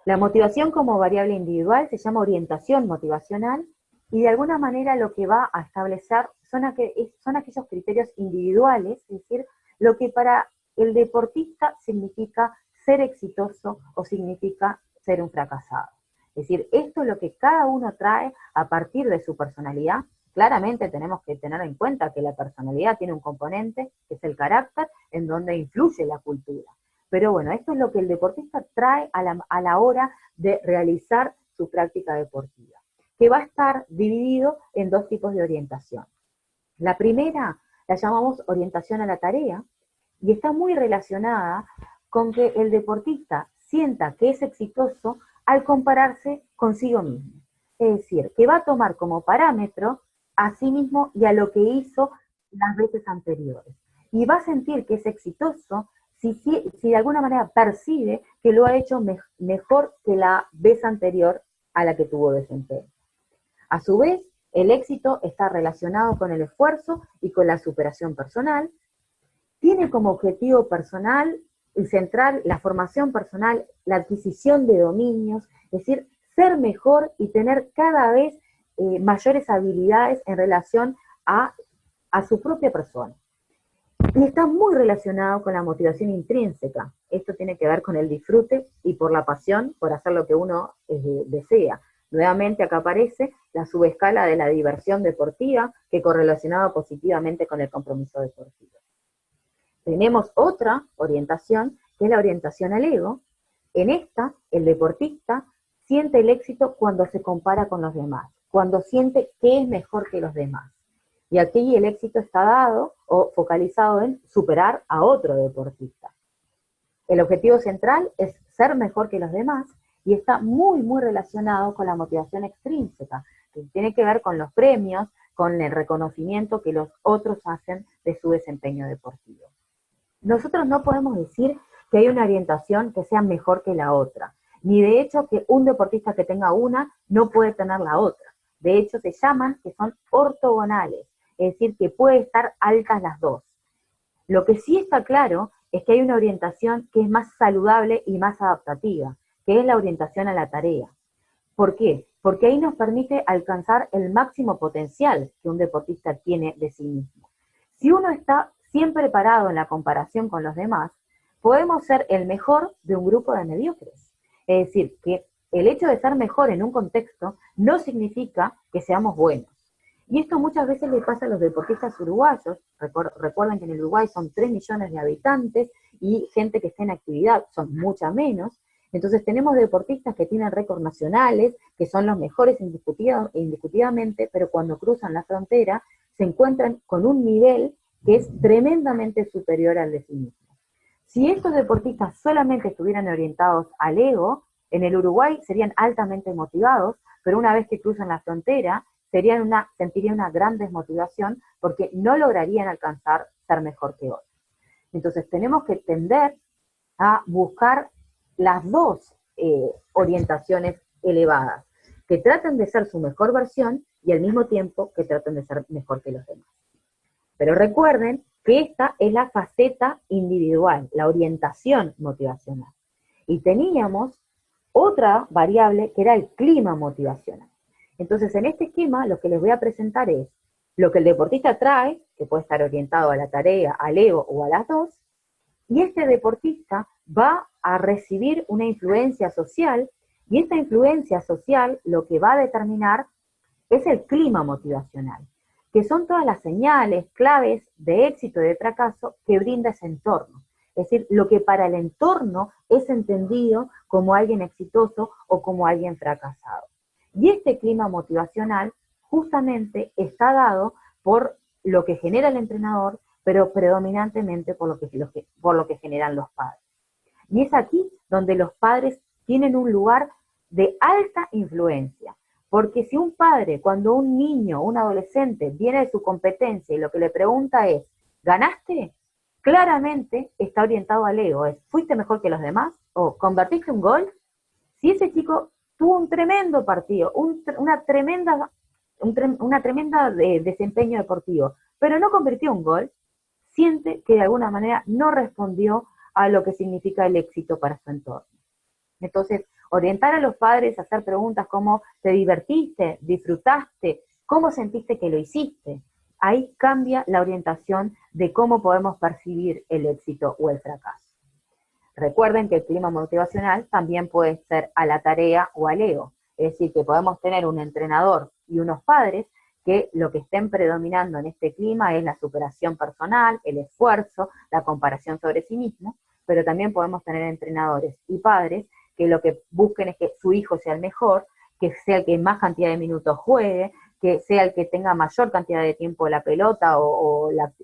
La motivación como variable individual se llama orientación motivacional y de alguna manera lo que va a establecer son aquellos criterios individuales, es decir, lo que para el deportista significa ser exitoso o significa ser un fracasado. Es decir, esto es lo que cada uno trae a partir de su personalidad. Claramente tenemos que tener en cuenta que la personalidad tiene un componente, que es el carácter, en donde influye la cultura. Pero bueno, esto es lo que el deportista trae a la hora de realizar su práctica deportiva, que va a estar dividido en dos tipos de orientación. La primera la llamamos orientación a la tarea y está muy relacionada con que el deportista sienta que es exitoso al compararse consigo mismo. Es decir, que va a tomar como parámetro a sí mismo y a lo que hizo las veces anteriores. Y va a sentir que es exitoso si de alguna manera percibe que lo ha hecho mejor que la vez anterior a la que tuvo desempeño. A su vez, el éxito está relacionado con el esfuerzo y con la superación personal. Tiene como objetivo personal y central la formación personal, la adquisición de dominios, es decir, ser mejor y tener cada vez mayores habilidades en relación a su propia persona. Y está muy relacionado con la motivación intrínseca. Esto tiene que ver con el disfrute y por la pasión por hacer lo que uno desea. Nuevamente acá aparece la subescala de la diversión deportiva que correlacionaba positivamente con el compromiso deportivo. Tenemos otra orientación, que es la orientación al ego. En esta, el deportista siente el éxito cuando se compara con los demás, cuando siente que es mejor que los demás. Y aquí el éxito está dado o focalizado en superar a otro deportista. El objetivo central es ser mejor que los demás y está muy, muy relacionado con la motivación extrínseca, que tiene que ver con los premios, con el reconocimiento que los otros hacen de su desempeño deportivo. Nosotros no podemos decir que hay una orientación que sea mejor que la otra, ni de hecho que un deportista que tenga una no puede tener la otra. De hecho se llaman que son ortogonales, es decir, que puede estar altas las dos. Lo que sí está claro es que hay una orientación que es más saludable y más adaptativa, que es la orientación a la tarea. ¿Por qué? Porque ahí nos permite alcanzar el máximo potencial que un deportista tiene de sí mismo. Si uno está siempre parado en la comparación con los demás, podemos ser el mejor de un grupo de mediocres. Es decir, que el hecho de ser mejor en un contexto no significa que seamos buenos. Y esto muchas veces le pasa a los deportistas uruguayos. Recuerden que en el Uruguay son 3 millones de habitantes y gente que está en actividad son mucha menos. Entonces tenemos deportistas que tienen récords nacionales, que son los mejores indiscutidamente, pero cuando cruzan la frontera se encuentran con un nivel que es tremendamente superior al de sí mismo. Si estos deportistas solamente estuvieran orientados al ego, en el Uruguay serían altamente motivados, pero una vez que cruzan la frontera, sentirían una gran desmotivación porque no lograrían alcanzar ser mejor que otros. Entonces tenemos que tender a buscar las dos orientaciones elevadas, que traten de ser su mejor versión y al mismo tiempo que traten de ser mejor que los demás. Pero recuerden que esta es la faceta individual, la orientación motivacional. Y teníamos otra variable que era el clima motivacional. Entonces, en este esquema, lo que les voy a presentar es lo que el deportista trae, que puede estar orientado a la tarea, al ego o a las dos, y este deportista va a recibir una influencia social, y esta influencia social lo que va a determinar es el clima motivacional, que son todas las señales, claves de éxito y de fracaso que brinda ese entorno. Es decir, lo que para el entorno es entendido como alguien exitoso o como alguien fracasado. Y este clima motivacional justamente está dado por lo que genera el entrenador, pero predominantemente por lo que generan los padres. Y es aquí donde los padres tienen un lugar de alta influencia. Porque si un padre, cuando un niño o un adolescente viene de su competencia y lo que le pregunta es, ¿ganaste? Claramente está orientado al ego, es, ¿fuiste mejor que los demás? ¿O convertiste un gol? Si ese chico tuvo un tremendo partido, una tremenda desempeño deportivo, pero no convirtió un gol, siente que de alguna manera no respondió a lo que significa el éxito para su entorno. Entonces, orientar a los padres a hacer preguntas como, ¿te divertiste? ¿Disfrutaste? ¿Cómo sentiste que lo hiciste? Ahí cambia la orientación de cómo podemos percibir el éxito o el fracaso. Recuerden que el clima motivacional también puede ser a la tarea o al ego. Es decir, que podemos tener un entrenador y unos padres que lo que estén predominando en este clima es la superación personal, el esfuerzo, la comparación sobre sí mismo, pero también podemos tener entrenadores y padres que lo que busquen es que su hijo sea el mejor, que sea el que más cantidad de minutos juegue, que sea el que tenga mayor cantidad de tiempo de la pelota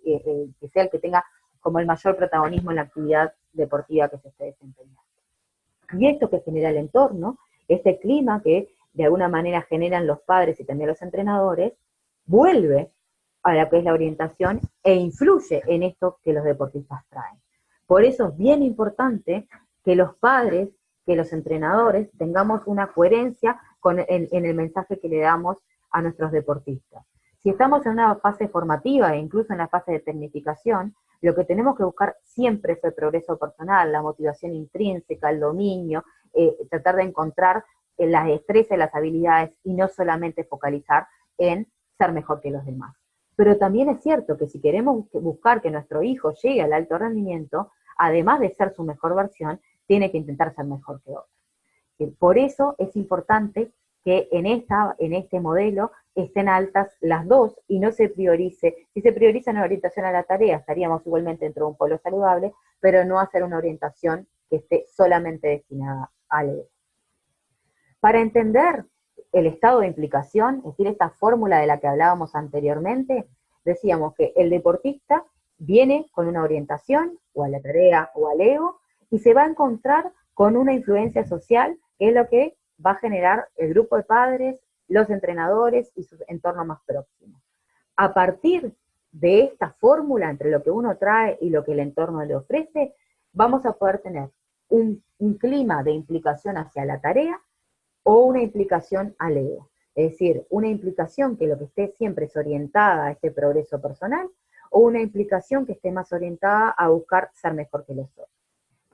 que sea el que tenga como el mayor protagonismo en la actividad deportiva que se esté desempeñando. Y esto que genera el entorno, este clima que de alguna manera generan los padres y también los entrenadores, vuelve a lo que es la orientación e influye en esto que los deportistas traen. Por eso es bien importante que los padres, que los entrenadores tengamos una coherencia en el mensaje que le damos a nuestros deportistas. Si estamos en una fase formativa e incluso en la fase de tecnificación, lo que tenemos que buscar siempre es el progreso personal, la motivación intrínseca, el dominio, tratar de encontrar las destrezas y las habilidades y no solamente focalizar en ser mejor que los demás. pero también es cierto que si queremos buscar que nuestro hijo llegue al alto rendimiento, además de ser su mejor versión, tiene que intentar ser mejor que otro. Por eso es importante que en este modelo estén altas las dos y no se priorice. Si se prioriza una orientación a la tarea, estaríamos igualmente dentro de un polo saludable, pero no hacer una orientación que esté solamente destinada al ego. Para entender el estado de implicación, es decir, esta fórmula de la que hablábamos anteriormente, decíamos que el deportista viene con una orientación, o a la tarea o al ego, y se va a encontrar con una influencia social, que es lo que va a generar el grupo de padres, los entrenadores y su entorno más próximo. A partir de esta fórmula, entre lo que uno trae y lo que el entorno le ofrece, vamos a poder tener un clima de implicación hacia la tarea o una implicación al ego. Es decir, una implicación que lo que esté siempre es orientada a este progreso personal, o una implicación que esté más orientada a buscar ser mejor que los otros.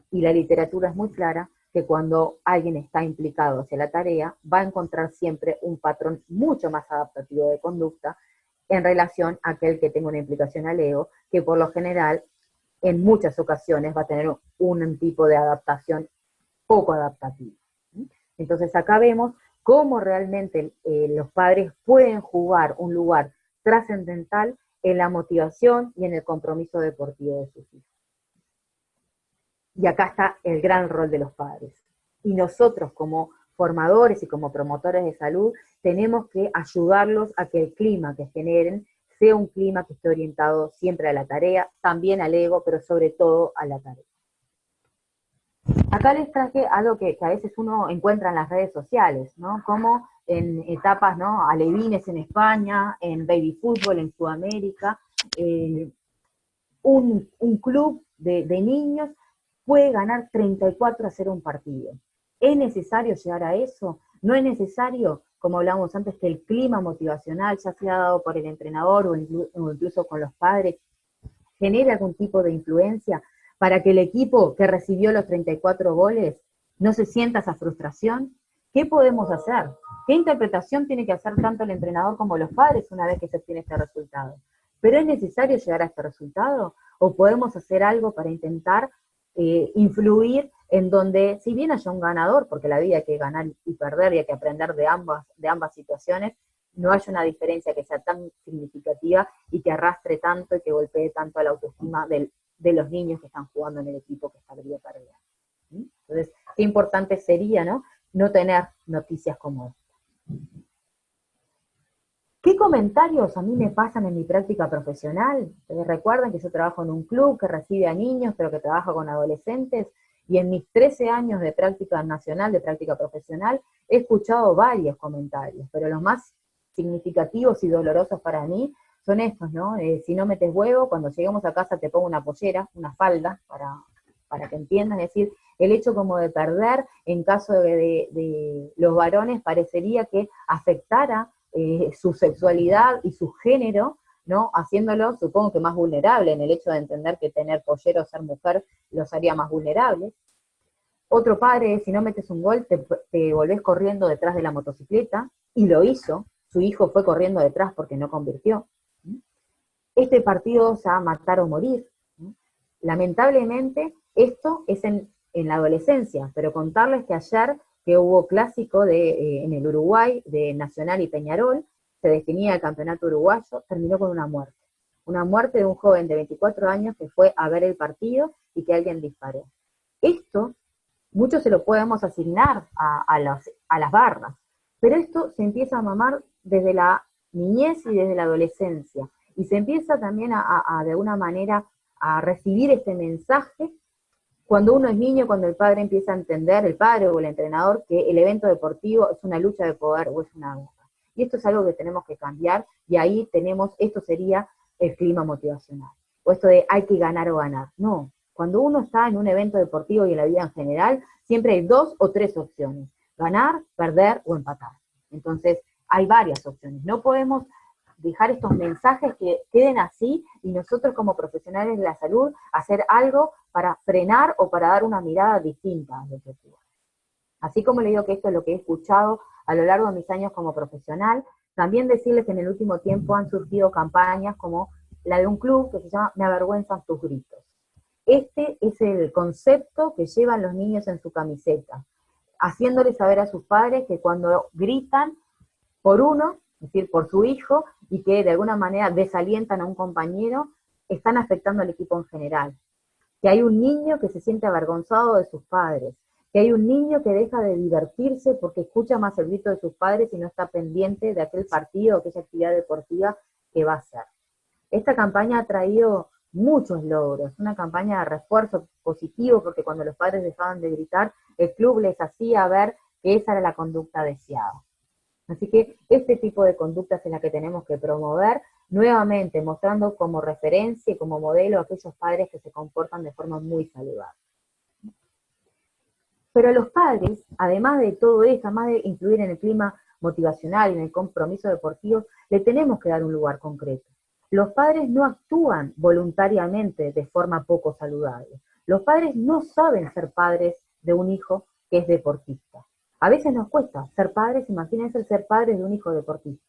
Y la literatura es muy clara que cuando alguien está implicado hacia la tarea, va a encontrar siempre un patrón mucho más adaptativo de conducta en relación a aquel que tenga una implicación al ego, que por lo general, en muchas ocasiones, va a tener un tipo de adaptación poco adaptativa. Entonces acá vemos cómo realmente los padres pueden jugar un lugar trascendental en la motivación y en el compromiso deportivo de sus hijos. Y acá está el gran rol de los padres. Y nosotros como formadores y como promotores de salud tenemos que ayudarlos a que el clima que generen sea un clima que esté orientado siempre a la tarea, también al ego, pero sobre todo a la tarea. Acá les traje algo que a veces uno encuentra en las redes sociales, ¿no? Como en etapas, ¿no? Alevines en España, en baby fútbol en Sudamérica, un club de niños puede ganar 34-0 un partido. ¿Es necesario llegar a eso? ¿No es necesario, como hablábamos antes, que el clima motivacional, ya sea dado por el entrenador o incluso con los padres, genere algún tipo de influencia para que el equipo que recibió los 34 goles no se sienta esa frustración? ¿Qué podemos hacer? ¿Qué interpretación tiene que hacer tanto el entrenador como los padres una vez que se obtiene este resultado? ¿Pero es necesario llegar a este resultado? ¿O podemos hacer algo para intentar influir en donde, si bien haya un ganador, porque la vida hay que ganar y perder y hay que aprender de ambas situaciones, no haya una diferencia que sea tan significativa y que arrastre tanto y que golpee tanto a la autoestima de los niños que están jugando en el equipo que está perdiendo? Entonces, qué importante sería, no tener noticias como esta. ¿Qué comentarios a mí me pasan en mi práctica profesional? Recuerden que yo trabajo en un club que recibe a niños, pero que trabaja con adolescentes, y en mis 13 años de práctica nacional, de práctica profesional, he escuchado varios comentarios, pero los más significativos y dolorosos para mí son estos, ¿no? Si no metes huevo, cuando lleguemos a casa te pongo una pollera, una falda, para que entiendan. Es decir, el hecho como de perder, en caso de los varones, parecería que afectara su sexualidad y su género, ¿no? Haciéndolo, supongo que más vulnerable, en el hecho de entender que tener pollero o ser mujer los haría más vulnerables. Otro padre, si no metes un gol, te volvés corriendo detrás de la motocicleta, y lo hizo, su hijo fue corriendo detrás porque no convirtió. Este partido se va a matar o morir. Lamentablemente, esto es en la adolescencia, pero contarles que ayer que hubo clásico en el Uruguay, de Nacional y Peñarol, se definía el campeonato uruguayo, terminó con una muerte. Una muerte de un joven de 24 años que fue a ver el partido y que alguien disparó. Esto, muchos se lo podemos asignar a las barras, pero esto se empieza a mamar desde la niñez y desde la adolescencia, y se empieza también de alguna manera a recibir este mensaje cuando uno es niño, cuando el padre empieza a entender, el padre o el entrenador, que el evento deportivo es una lucha de poder o es una guerra. Y esto es algo que tenemos que cambiar, y ahí esto sería el clima motivacional. O esto de hay que ganar o ganar. No, cuando uno está en un evento deportivo y en la vida en general, siempre hay 2 o 3 opciones: ganar, perder o empatar. Entonces, hay varias opciones. No podemos dejar estos mensajes que queden así, y nosotros como profesionales de la salud hacer algo para frenar o para dar una mirada distinta a lo que ocurre. Así como le digo que esto es lo que he escuchado a lo largo de mis años como profesional, también decirles que en el último tiempo han surgido campañas como la de un club que se llama Me avergüenzan tus gritos. Este es el concepto que llevan los niños en su camiseta, haciéndoles saber a sus padres que cuando gritan por uno, es decir, por su hijo, y que de alguna manera desalientan a un compañero, están afectando al equipo en general. Que hay un niño que se siente avergonzado de sus padres, que hay un niño que deja de divertirse porque escucha más el grito de sus padres y no está pendiente de aquel partido o aquella actividad deportiva que va a hacer. Esta campaña ha traído muchos logros, una campaña de refuerzo positivo, porque cuando los padres dejaban de gritar, el club les hacía ver que esa era la conducta deseada. Así que este tipo de conductas es la que tenemos que promover, nuevamente mostrando como referencia y como modelo a aquellos padres que se comportan de forma muy saludable. Pero a los padres, además de todo esto, además de influir en el clima motivacional y en el compromiso deportivo, le tenemos que dar un lugar concreto. Los padres no actúan voluntariamente de forma poco saludable. Los padres no saben ser padres de un hijo que es deportista. A veces nos cuesta ser padres, imagínense el ser padres de un hijo deportista.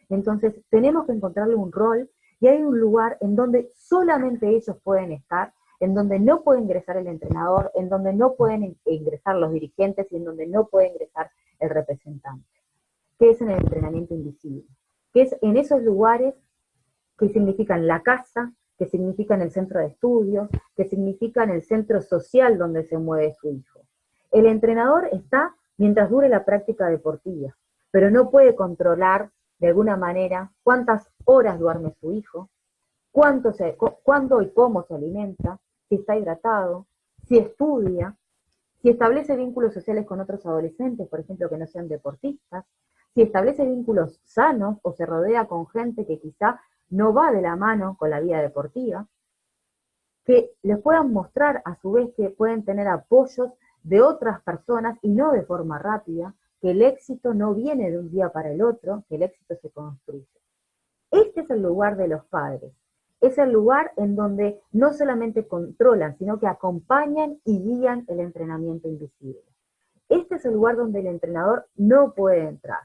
Entonces tenemos que encontrarle un rol y hay un lugar en donde solamente ellos pueden estar, en donde no puede ingresar el entrenador, en donde no pueden ingresar los dirigentes y en donde no puede ingresar el representante, que es en el entrenamiento invisible, que es en esos lugares que significan la casa, que significan el centro de estudios, que significan el centro social donde se mueve su hijo. El entrenador está mientras dure la práctica deportiva, pero no puede controlar de alguna manera cuántas horas duerme su hijo, cuándo y cómo se alimenta, si está hidratado, si estudia, si establece vínculos sociales con otros adolescentes, por ejemplo, que no sean deportistas, si establece vínculos sanos o se rodea con gente que quizá no va de la mano con la vida deportiva, que les puedan mostrar a su vez que pueden tener apoyos de otras personas y no de forma rápida, que el éxito no viene de un día para el otro, que el éxito se construye. Este es el lugar de los padres. Es el lugar en donde no solamente controlan, sino que acompañan y guían el entrenamiento invisible. Este es el lugar donde el entrenador no puede entrar.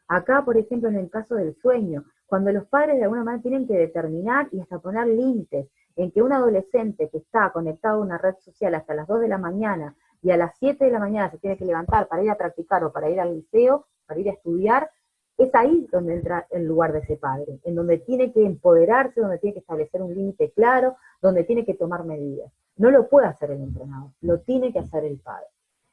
Acá, por ejemplo, en el caso del sueño, cuando los padres de alguna manera tienen que determinar y hasta poner límites en que un adolescente que está conectado a una red social hasta las 2 de la mañana y a las 7 de la mañana se tiene que levantar para ir a practicar o para ir al liceo, para ir a estudiar, es ahí donde entra el lugar de ese padre, en donde tiene que empoderarse, donde tiene que establecer un límite claro, donde tiene que tomar medidas. No lo puede hacer el entrenador, lo tiene que hacer el padre.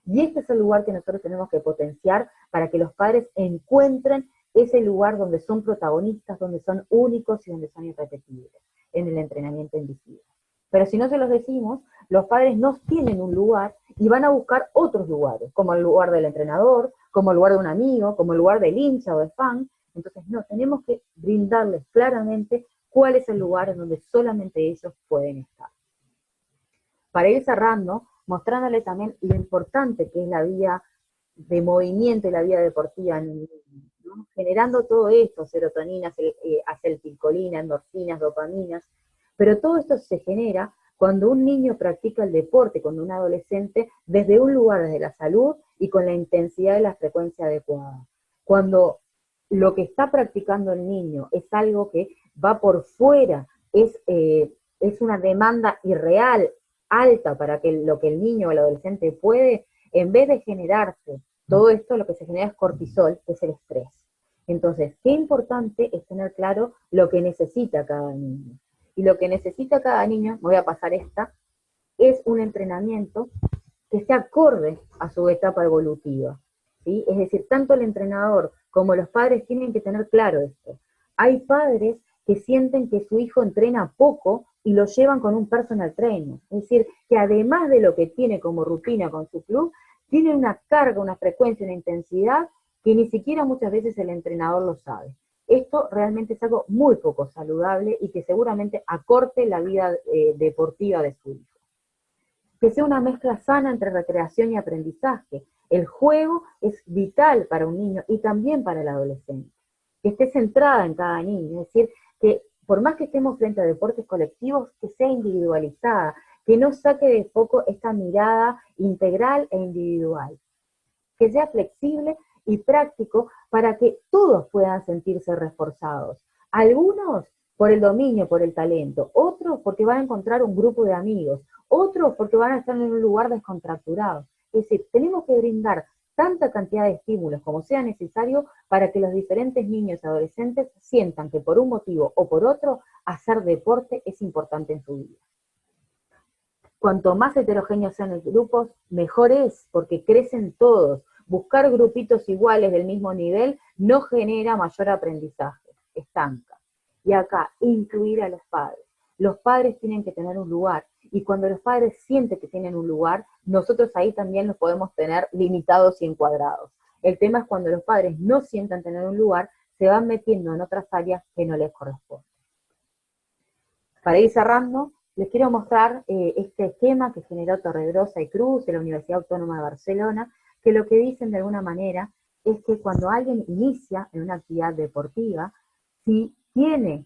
Y este es el lugar que nosotros tenemos que potenciar para que los padres encuentren ese lugar donde son protagonistas, donde son únicos y donde son irrepetibles, en el entrenamiento invisible. Pero si no se los decimos, los padres no tienen un lugar y van a buscar otros lugares, como el lugar del entrenador, como el lugar de un amigo, como el lugar del hincha o del fan. Entonces no, tenemos que brindarles claramente cuál es el lugar en donde solamente ellos pueden estar. Para ir cerrando, mostrándole también lo importante que es la vía de movimiento y la vía deportiva en el niño, ¿no? Generando todo esto, serotonina, acetilcolina, endorfinas, dopaminas, pero todo esto se genera cuando un niño practica el deporte, cuando un adolescente, desde un lugar, desde la salud y con la intensidad y la frecuencia adecuada. Cuando lo que está practicando el niño es algo que va por fuera, es una demanda irreal, alta para que lo que el niño o el adolescente puede, en vez de generarse todo esto, lo que se genera es cortisol, que es el estrés. Entonces, qué importante es tener claro lo que necesita cada niño. Y lo que necesita cada niño, voy a pasar esta, es un entrenamiento que esté acorde a su etapa evolutiva, ¿sí? Es decir, tanto el entrenador como los padres tienen que tener claro esto. Hay padres que sienten que su hijo entrena poco y lo llevan con un personal trainer. Es decir, que además de lo que tiene como rutina con su club, tiene una carga, una frecuencia, una intensidad que ni siquiera muchas veces el entrenador lo sabe. Esto realmente es algo muy poco saludable y que seguramente acorte la vida deportiva de su hijo. Que sea una mezcla sana entre recreación y aprendizaje. El juego es vital para un niño y también para el adolescente. Que esté centrada en cada niño, es decir, que por más que estemos frente a deportes colectivos, que sea individualizada, que no saque de foco esta mirada integral e individual. que sea flexible y práctico para que todos puedan sentirse reforzados. Algunos por el dominio, por el talento, otros porque van a encontrar un grupo de amigos, otros porque van a estar en un lugar descontracturado. Es decir, tenemos que brindar tanta cantidad de estímulos como sea necesario para que los diferentes niños y adolescentes sientan que por un motivo o por otro, hacer deporte es importante en su vida. Cuanto más heterogéneos sean los grupos, mejor es, porque crecen todos. Buscar grupitos iguales del mismo nivel no genera mayor aprendizaje, estanca. Y acá, incluir a los padres. Los padres tienen que tener un lugar, y cuando los padres sienten que tienen un lugar, nosotros ahí también los podemos tener limitados y encuadrados. El tema es cuando los padres no sientan tener un lugar, se van metiendo en otras áreas que no les corresponden. Para ir cerrando, les quiero mostrar este esquema que generó Torregrosa y Cruz de la Universidad Autónoma de Barcelona, que lo que dicen de alguna manera es que cuando alguien inicia en una actividad deportiva, si tiene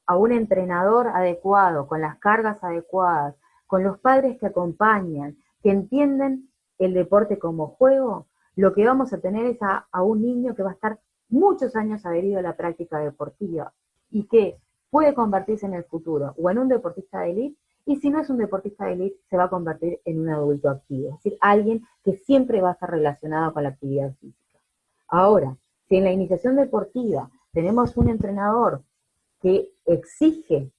a un entrenador adecuado, con las cargas adecuadas, con los padres que acompañan, que entienden el deporte como juego, lo que vamos a tener es a un niño que va a estar muchos años adherido a la práctica deportiva y que puede convertirse en el futuro o en un deportista de élite, y si no es un deportista de élite, se va a convertir en un adulto activo, es decir, alguien que siempre va a estar relacionado con la actividad física. Ahora, si en la iniciación deportiva tenemos un entrenador que exige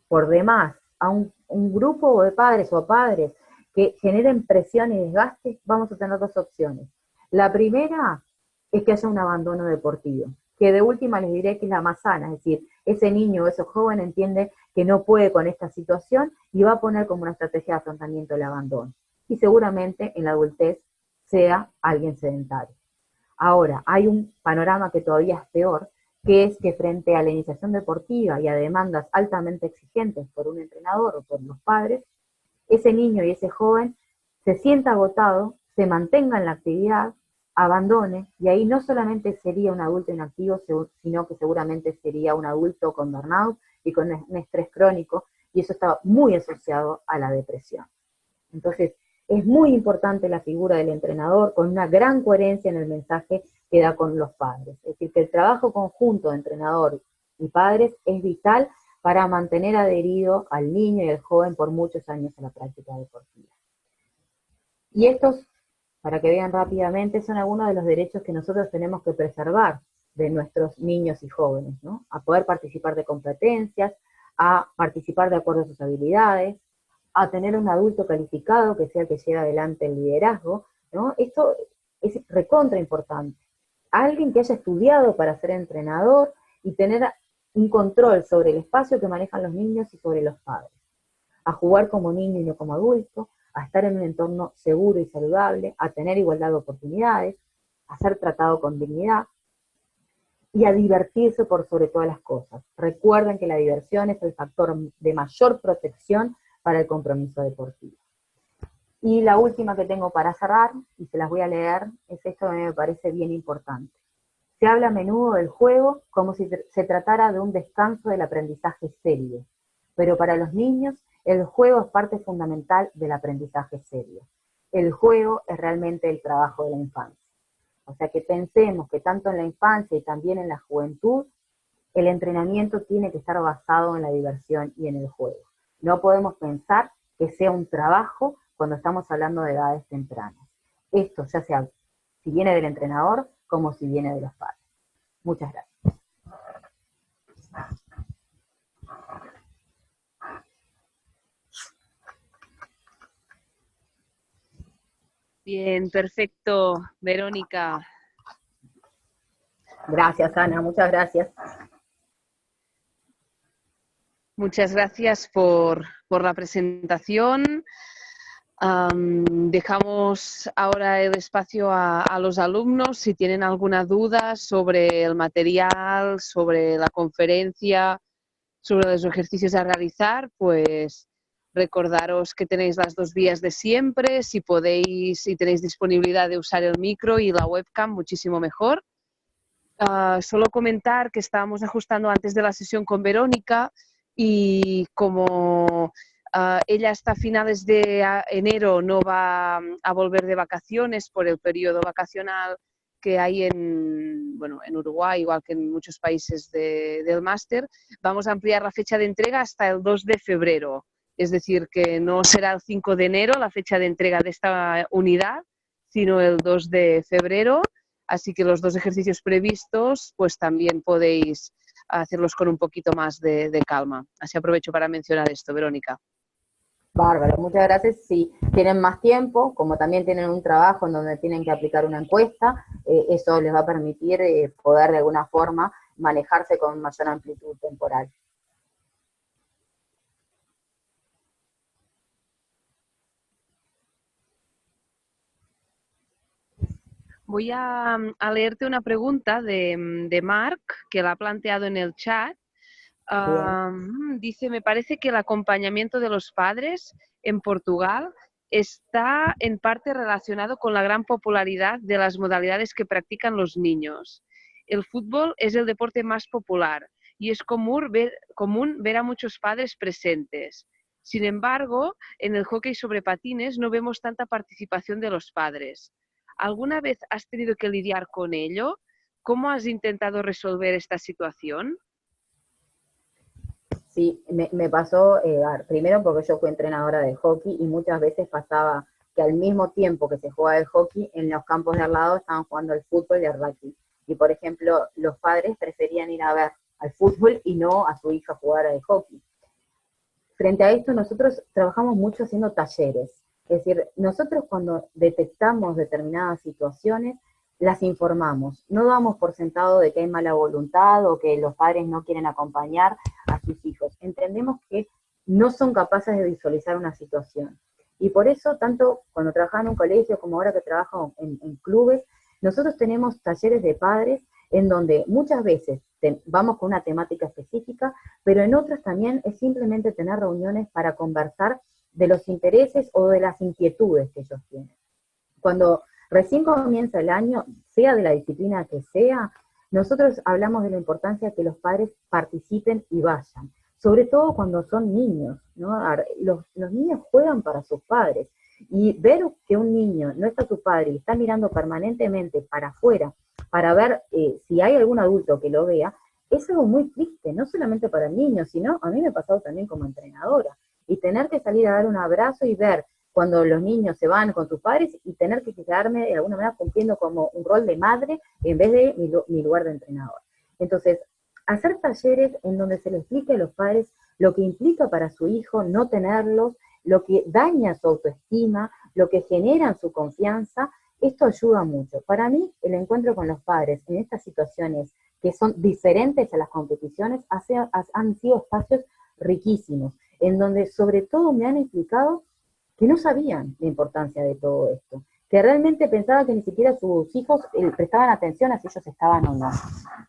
por demás a un grupo de padres o a padres que generen presión y desgaste, vamos a tener dos opciones. La primera es que haya un abandono deportivo, que de última les diré que es la más sana, es decir, ese niño o ese joven entiende que no puede con esta situación y va a poner como una estrategia de afrontamiento el abandono. Y seguramente en la adultez sea alguien sedentario. Ahora, hay un panorama que todavía es peor, que es que frente a la iniciación deportiva y a demandas altamente exigentes por un entrenador o por los padres, ese niño y ese joven se sienta agotado, se mantenga en la actividad, abandone, y ahí no solamente sería un adulto inactivo, sino que seguramente sería un adulto con burnout y con un estrés crónico, y eso está muy asociado a la depresión. Entonces, es muy importante la figura del entrenador, con una gran coherencia en el mensaje que da con los padres. Es decir, que el trabajo conjunto de entrenador y padres es vital para mantener adherido al niño y al joven por muchos años a la práctica deportiva. Y estos, para que vean rápidamente, son algunos de los derechos que nosotros tenemos que preservar de nuestros niños y jóvenes, ¿no? A poder participar de competencias, a participar de acuerdo a sus habilidades, a tener un adulto calificado que sea el que lleve adelante el liderazgo, ¿no? Esto es recontra importante. Alguien que haya estudiado para ser entrenador y tener un control sobre el espacio que manejan los niños y sobre los padres. A jugar como niño y no como adulto, a estar en un entorno seguro y saludable, a tener igualdad de oportunidades, a ser tratado con dignidad y a divertirse por sobre todas las cosas. Recuerden que la diversión es el factor de mayor protección para el compromiso deportivo. Y la última que tengo para cerrar, y se las voy a leer, es esto que me parece bien importante. Se habla a menudo del juego como si se tratara de un descanso del aprendizaje serio, pero para los niños el juego es parte fundamental del aprendizaje serio. El juego es realmente el trabajo de la infancia. O sea que pensemos que tanto en la infancia y también en la juventud, el entrenamiento tiene que estar basado en la diversión y en el juego. No podemos pensar que sea un trabajo cuando estamos hablando de edades tempranas. Esto ya sea si viene del entrenador como si viene de los padres. Muchas gracias. Bien, perfecto, Verónica. Gracias, Ana, muchas gracias. Muchas gracias por la presentación. Dejamos ahora el espacio a los alumnos si tienen alguna duda sobre el material, sobre la conferencia, sobre los ejercicios a realizar, pues recordaros que tenéis las dos vías de siempre, si podéis, si tenéis disponibilidad de usar el micro y la webcam, muchísimo mejor. Solo comentar que estábamos ajustando antes de la sesión con Verónica y como Ella hasta finales de enero no va a volver de vacaciones por el periodo vacacional que hay bueno, en Uruguay, igual que en muchos países del máster. Vamos a ampliar la fecha de entrega hasta el 2 de febrero. Es decir, que no será el 5 de enero la fecha de entrega de esta unidad, sino el 2 de febrero. Así que los 2 ejercicios previstos, pues también podéis hacerlos con un poquito más de calma. Así aprovecho para mencionar esto, Verónica. Bárbaro, muchas gracias. Si tienen más tiempo, como también tienen un trabajo en donde tienen que aplicar una encuesta, eso les va a permitir poder de alguna forma manejarse con mayor amplitud temporal. Voy a leerte una pregunta de Marc, que la ha planteado en el chat. Dice, me parece que el acompañamiento de los padres en Portugal está en parte relacionado con la gran popularidad de las modalidades que practican los niños. El fútbol es el deporte más popular y es común ver a muchos padres presentes. Sin embargo, en el hockey sobre patines no vemos tanta participación de los padres. ¿Alguna vez has tenido que lidiar con ello? ¿Cómo has intentado resolver esta situación? Sí, me pasó, primero porque yo fui entrenadora de hockey y muchas veces pasaba que al mismo tiempo que se jugaba el hockey, en los campos de al lado estaban jugando el fútbol y el rugby. Y por ejemplo, los padres preferían ir a ver al fútbol y no a su hija jugar al hockey. Frente a esto, nosotros trabajamos mucho haciendo talleres. Es decir, nosotros cuando detectamos determinadas situaciones, las informamos. No damos por sentado de que hay mala voluntad o que los padres no quieren acompañar a sus hijos. Entendemos que no son capaces de visualizar una situación. Y por eso, tanto cuando trabajaba en un colegio como ahora que trabajo en clubes, nosotros tenemos talleres de padres en donde muchas veces vamos con una temática específica, pero en otras también es simplemente tener reuniones para conversar de los intereses o de las inquietudes que ellos tienen. Cuando recién comienza el año, sea de la disciplina que sea, nosotros hablamos de la importancia de que los padres participen y vayan, sobre todo cuando son niños, ¿no? Los niños juegan para sus padres, y ver que un niño no está su padre y está mirando permanentemente para afuera para ver si hay algún adulto que lo vea, es algo muy triste, no solamente para el niño, sino a mí me ha pasado también como entrenadora, y tener que salir a dar un abrazo y ver cuando los niños se van con sus padres y tener que quedarme de alguna manera cumpliendo como un rol de madre en vez de mi lugar de entrenador. Entonces, hacer talleres en donde se le explique a los padres lo que implica para su hijo no tenerlos, lo que daña su autoestima, lo que genera su confianza, esto ayuda mucho. Para mí, el encuentro con los padres en estas situaciones que son diferentes a las competiciones han sido espacios riquísimos, en donde sobre todo me han explicado que no sabían la importancia de todo esto, que realmente pensaban que ni siquiera sus hijos prestaban atención a si ellos estaban o no.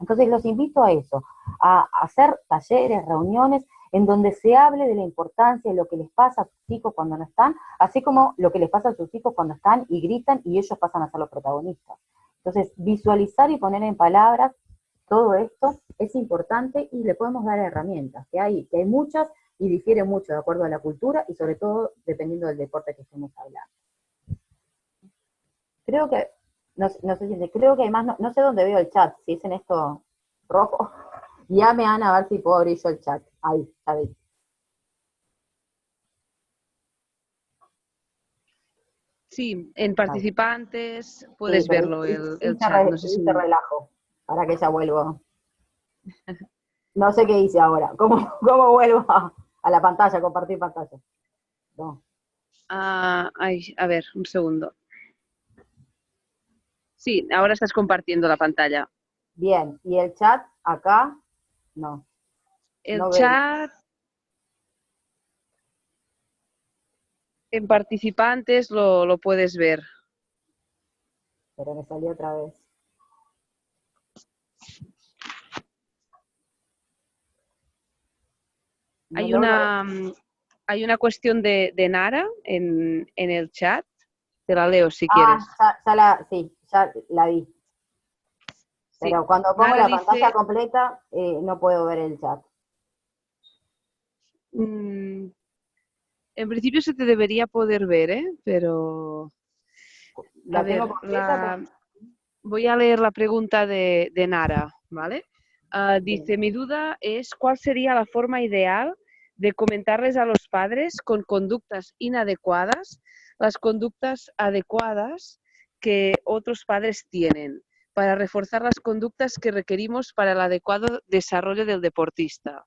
Entonces los invito a eso, a hacer talleres, reuniones, en donde se hable de la importancia de lo que les pasa a sus hijos cuando no están, así como lo que les pasa a sus hijos cuando están y gritan y ellos pasan a ser los protagonistas. Entonces, visualizar y poner en palabras todo esto es importante y le podemos dar herramientas, que hay muchas y difiere mucho de acuerdo a la cultura y sobre todo dependiendo del deporte que estemos hablando. Creo que, no sé si creo que además, no sé dónde veo el chat, si es en esto rojo. Ya me van a ver si puedo abrir yo el chat. Ahí, ya vi. Sí, en participantes puedes Sí, pero verlo el chat. No sé si... hice relajo, para que ya vuelvo. No sé qué hice ahora. ¿Cómo vuelvo a la pantalla, a compartir pantalla? No. A ver, un segundo. Sí, ahora estás compartiendo la pantalla. Bien, y el chat acá, no. El No veo. chat en participantes lo puedes ver. Pero me salió otra vez. No Hay logro. hay una cuestión de Nara en el chat. Te la leo si quieres. Sí, ya la vi. Sí. Pero cuando pongo Nara la pantalla dice, completa, no puedo ver el chat. mm, En principio se te debería poder ver, ¿eh? Pero, a La tengo ver, completa, voy a leer la pregunta de Nara, ¿vale? sí. Dice, mi duda es cuál sería la forma ideal de comentarles a los padres con conductas inadecuadas las conductas adecuadas que otros padres tienen para reforzar las conductas que requerimos para el adecuado desarrollo del deportista.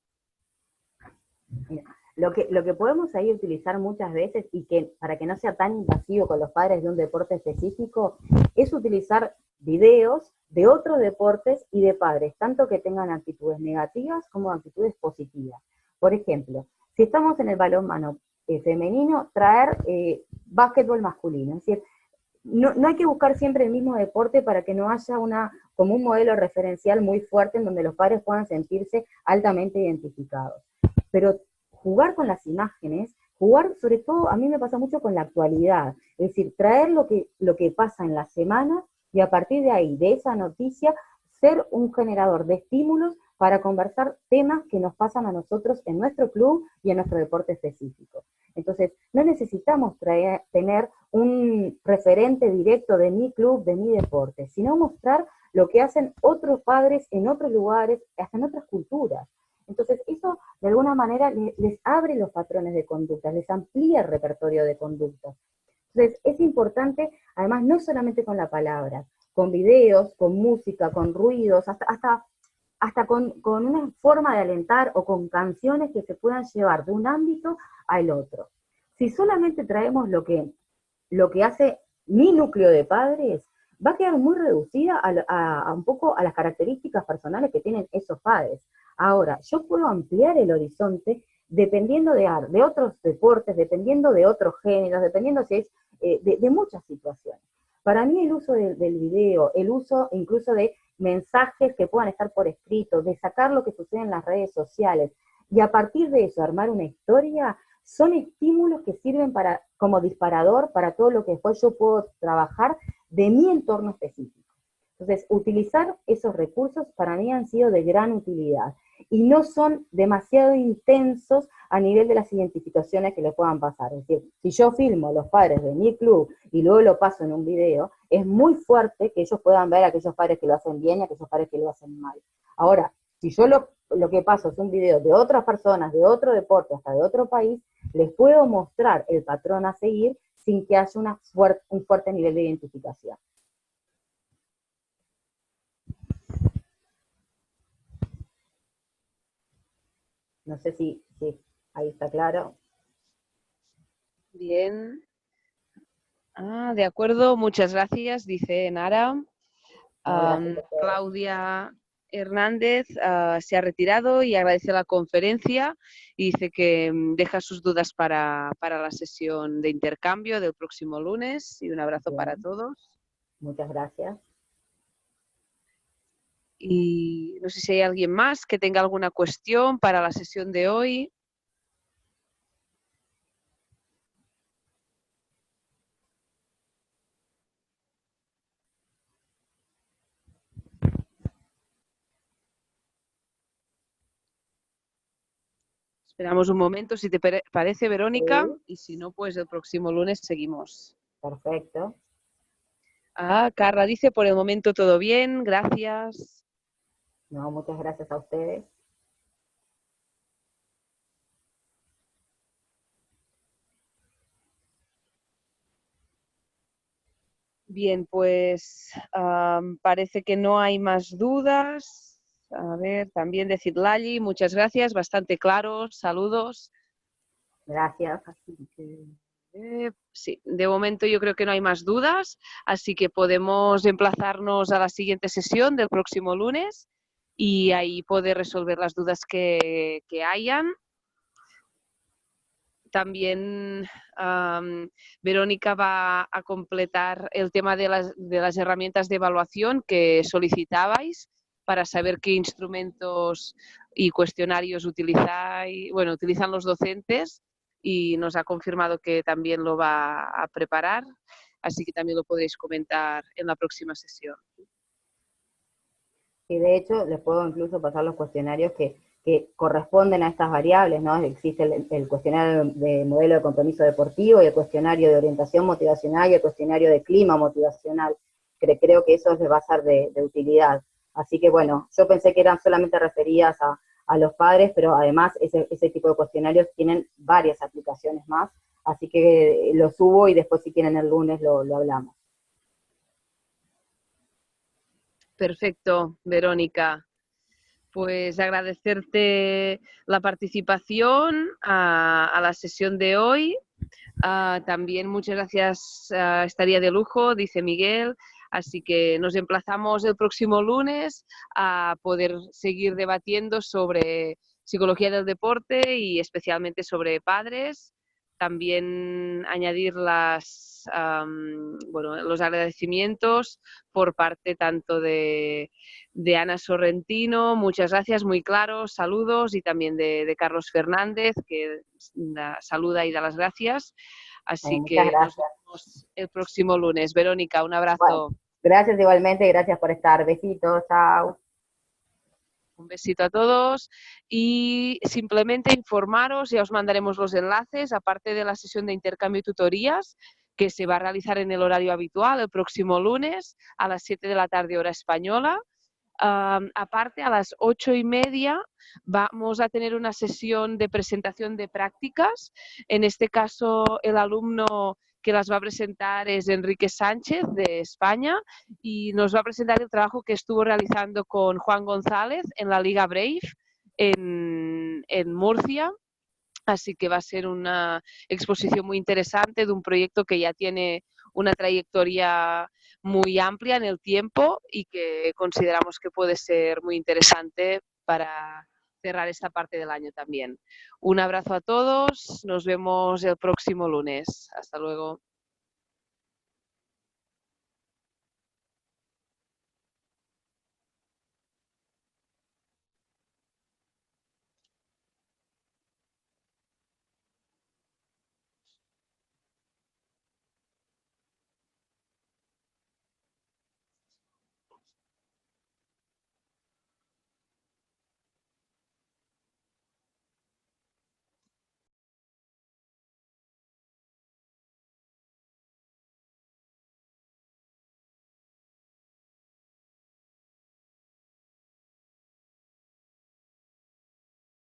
Mira, lo que podemos ahí utilizar muchas veces y que para que no sea tan invasivo con los padres de un deporte específico, es utilizar videos de otros deportes y de padres, tanto que tengan actitudes negativas como actitudes positivas. Por ejemplo, si estamos en el balonmano femenino, traer básquetbol masculino. Es decir, no hay que buscar siempre el mismo deporte para que no haya como un modelo referencial muy fuerte en donde los padres puedan sentirse altamente identificados. Pero jugar con las imágenes, jugar sobre todo, a mí me pasa mucho con la actualidad, es decir, traer lo que pasa en la semana y a partir de ahí, de esa noticia, ser un generador de estímulos para conversar temas que nos pasan a nosotros en nuestro club y en nuestro deporte específico. Entonces, no necesitamos tener un referente directo de mi club, de mi deporte, sino mostrar lo que hacen otros padres en otros lugares, hasta en otras culturas. Entonces, eso de alguna manera les abre los patrones de conducta, les amplía el repertorio de conductas. Entonces, es importante, además, no solamente con la palabra, con videos, con música, con ruidos, hasta con una forma de alentar o con canciones que se puedan llevar de un ámbito al otro. Si solamente traemos lo que hace mi núcleo de padres, va a quedar muy reducida a un poco a las características personales que tienen esos padres. Ahora, yo puedo ampliar el horizonte dependiendo de otros deportes, dependiendo de otros géneros, dependiendo si es de muchas situaciones. Para mí el uso del video, el uso incluso de mensajes que puedan estar por escrito, de sacar lo que sucede en las redes sociales y a partir de eso armar una historia, son estímulos que sirven como disparador para todo lo que después yo puedo trabajar de mi entorno específico. Entonces, utilizar esos recursos para mí han sido de gran utilidad y no son demasiado intensos a nivel de las identificaciones que le puedan pasar. Es decir, si yo filmo a los padres de mi club y luego lo paso en un video, es muy fuerte que ellos puedan ver a aquellos padres que lo hacen bien y a aquellos padres que lo hacen mal. Ahora, si yo lo que paso es un video de otras personas, de otro deporte, hasta de otro país, les puedo mostrar el patrón a seguir sin que haya un fuerte nivel de identificación. No sé si ahí está claro. Bien. De acuerdo, muchas gracias, dice Nara. No, gracias a ustedes. Claudia Hernández se ha retirado y agradece la conferencia y dice que deja sus dudas para la sesión de intercambio del próximo lunes y un abrazo para Bien, todos. muchas gracias. Y no sé si hay alguien más que tenga alguna cuestión para la sesión de hoy. Esperamos un momento, si te parece, Verónica, Sí, y si no, pues el próximo lunes seguimos. perfecto. Carla dice, por el momento todo bien, gracias. No, muchas gracias a ustedes. Bien, pues parece que no hay más dudas. A ver, también de Citlali, muchas gracias, bastante claros, saludos. Gracias. Así que, sí, de momento yo creo que no hay más dudas, así que podemos emplazarnos a la siguiente sesión del próximo lunes y ahí poder resolver las dudas que hayan. También Verónica va a completar el tema de las herramientas de evaluación que solicitabais para saber qué instrumentos y cuestionarios utilizan los docentes y nos ha confirmado que también lo va a preparar, así que también lo podéis comentar en la próxima sesión. Y de hecho, les puedo incluso pasar los cuestionarios que corresponden a estas variables, ¿no? Existe el cuestionario de modelo de compromiso deportivo y el cuestionario de orientación motivacional y el cuestionario de clima motivacional. Creo que eso les va a ser de utilidad. Así que bueno, yo pensé que eran solamente referidas a los padres, pero además ese tipo de cuestionarios tienen varias aplicaciones más, así que lo subo y después si quieren el lunes lo hablamos. Perfecto, Verónica. Pues agradecerte la participación a la sesión de hoy. También muchas gracias, estaría de lujo, dice Miguel. Así que nos emplazamos el próximo lunes a poder seguir debatiendo sobre psicología del deporte y especialmente sobre padres. También añadir los agradecimientos por parte tanto de Ana Sorrentino, muchas gracias, muy claros, saludos, y también de Carlos Fernández, que saluda y da las gracias. Así Muchas que nos gracias. vemos el próximo lunes. Verónica, un Bueno, abrazo. gracias igualmente, gracias por estar. Besitos, chao. Un besito a todos y simplemente informaros, ya os mandaremos los enlaces, aparte de la sesión de intercambio y tutorías que se va a realizar en el horario habitual el próximo lunes a las 7 de la tarde hora española. Aparte, a las 8:30 vamos a tener una sesión de presentación de prácticas. En este caso, el alumno que las va a presentar es Enrique Sánchez, de España, y nos va a presentar el trabajo que estuvo realizando con Juan González en la Liga Brave en Murcia. Así que va a ser una exposición muy interesante de un proyecto que ya tiene una trayectoria muy amplia en el tiempo y que consideramos que puede ser muy interesante para cerrar esta parte del año también. Un abrazo a todos, nos vemos el próximo lunes. Hasta luego.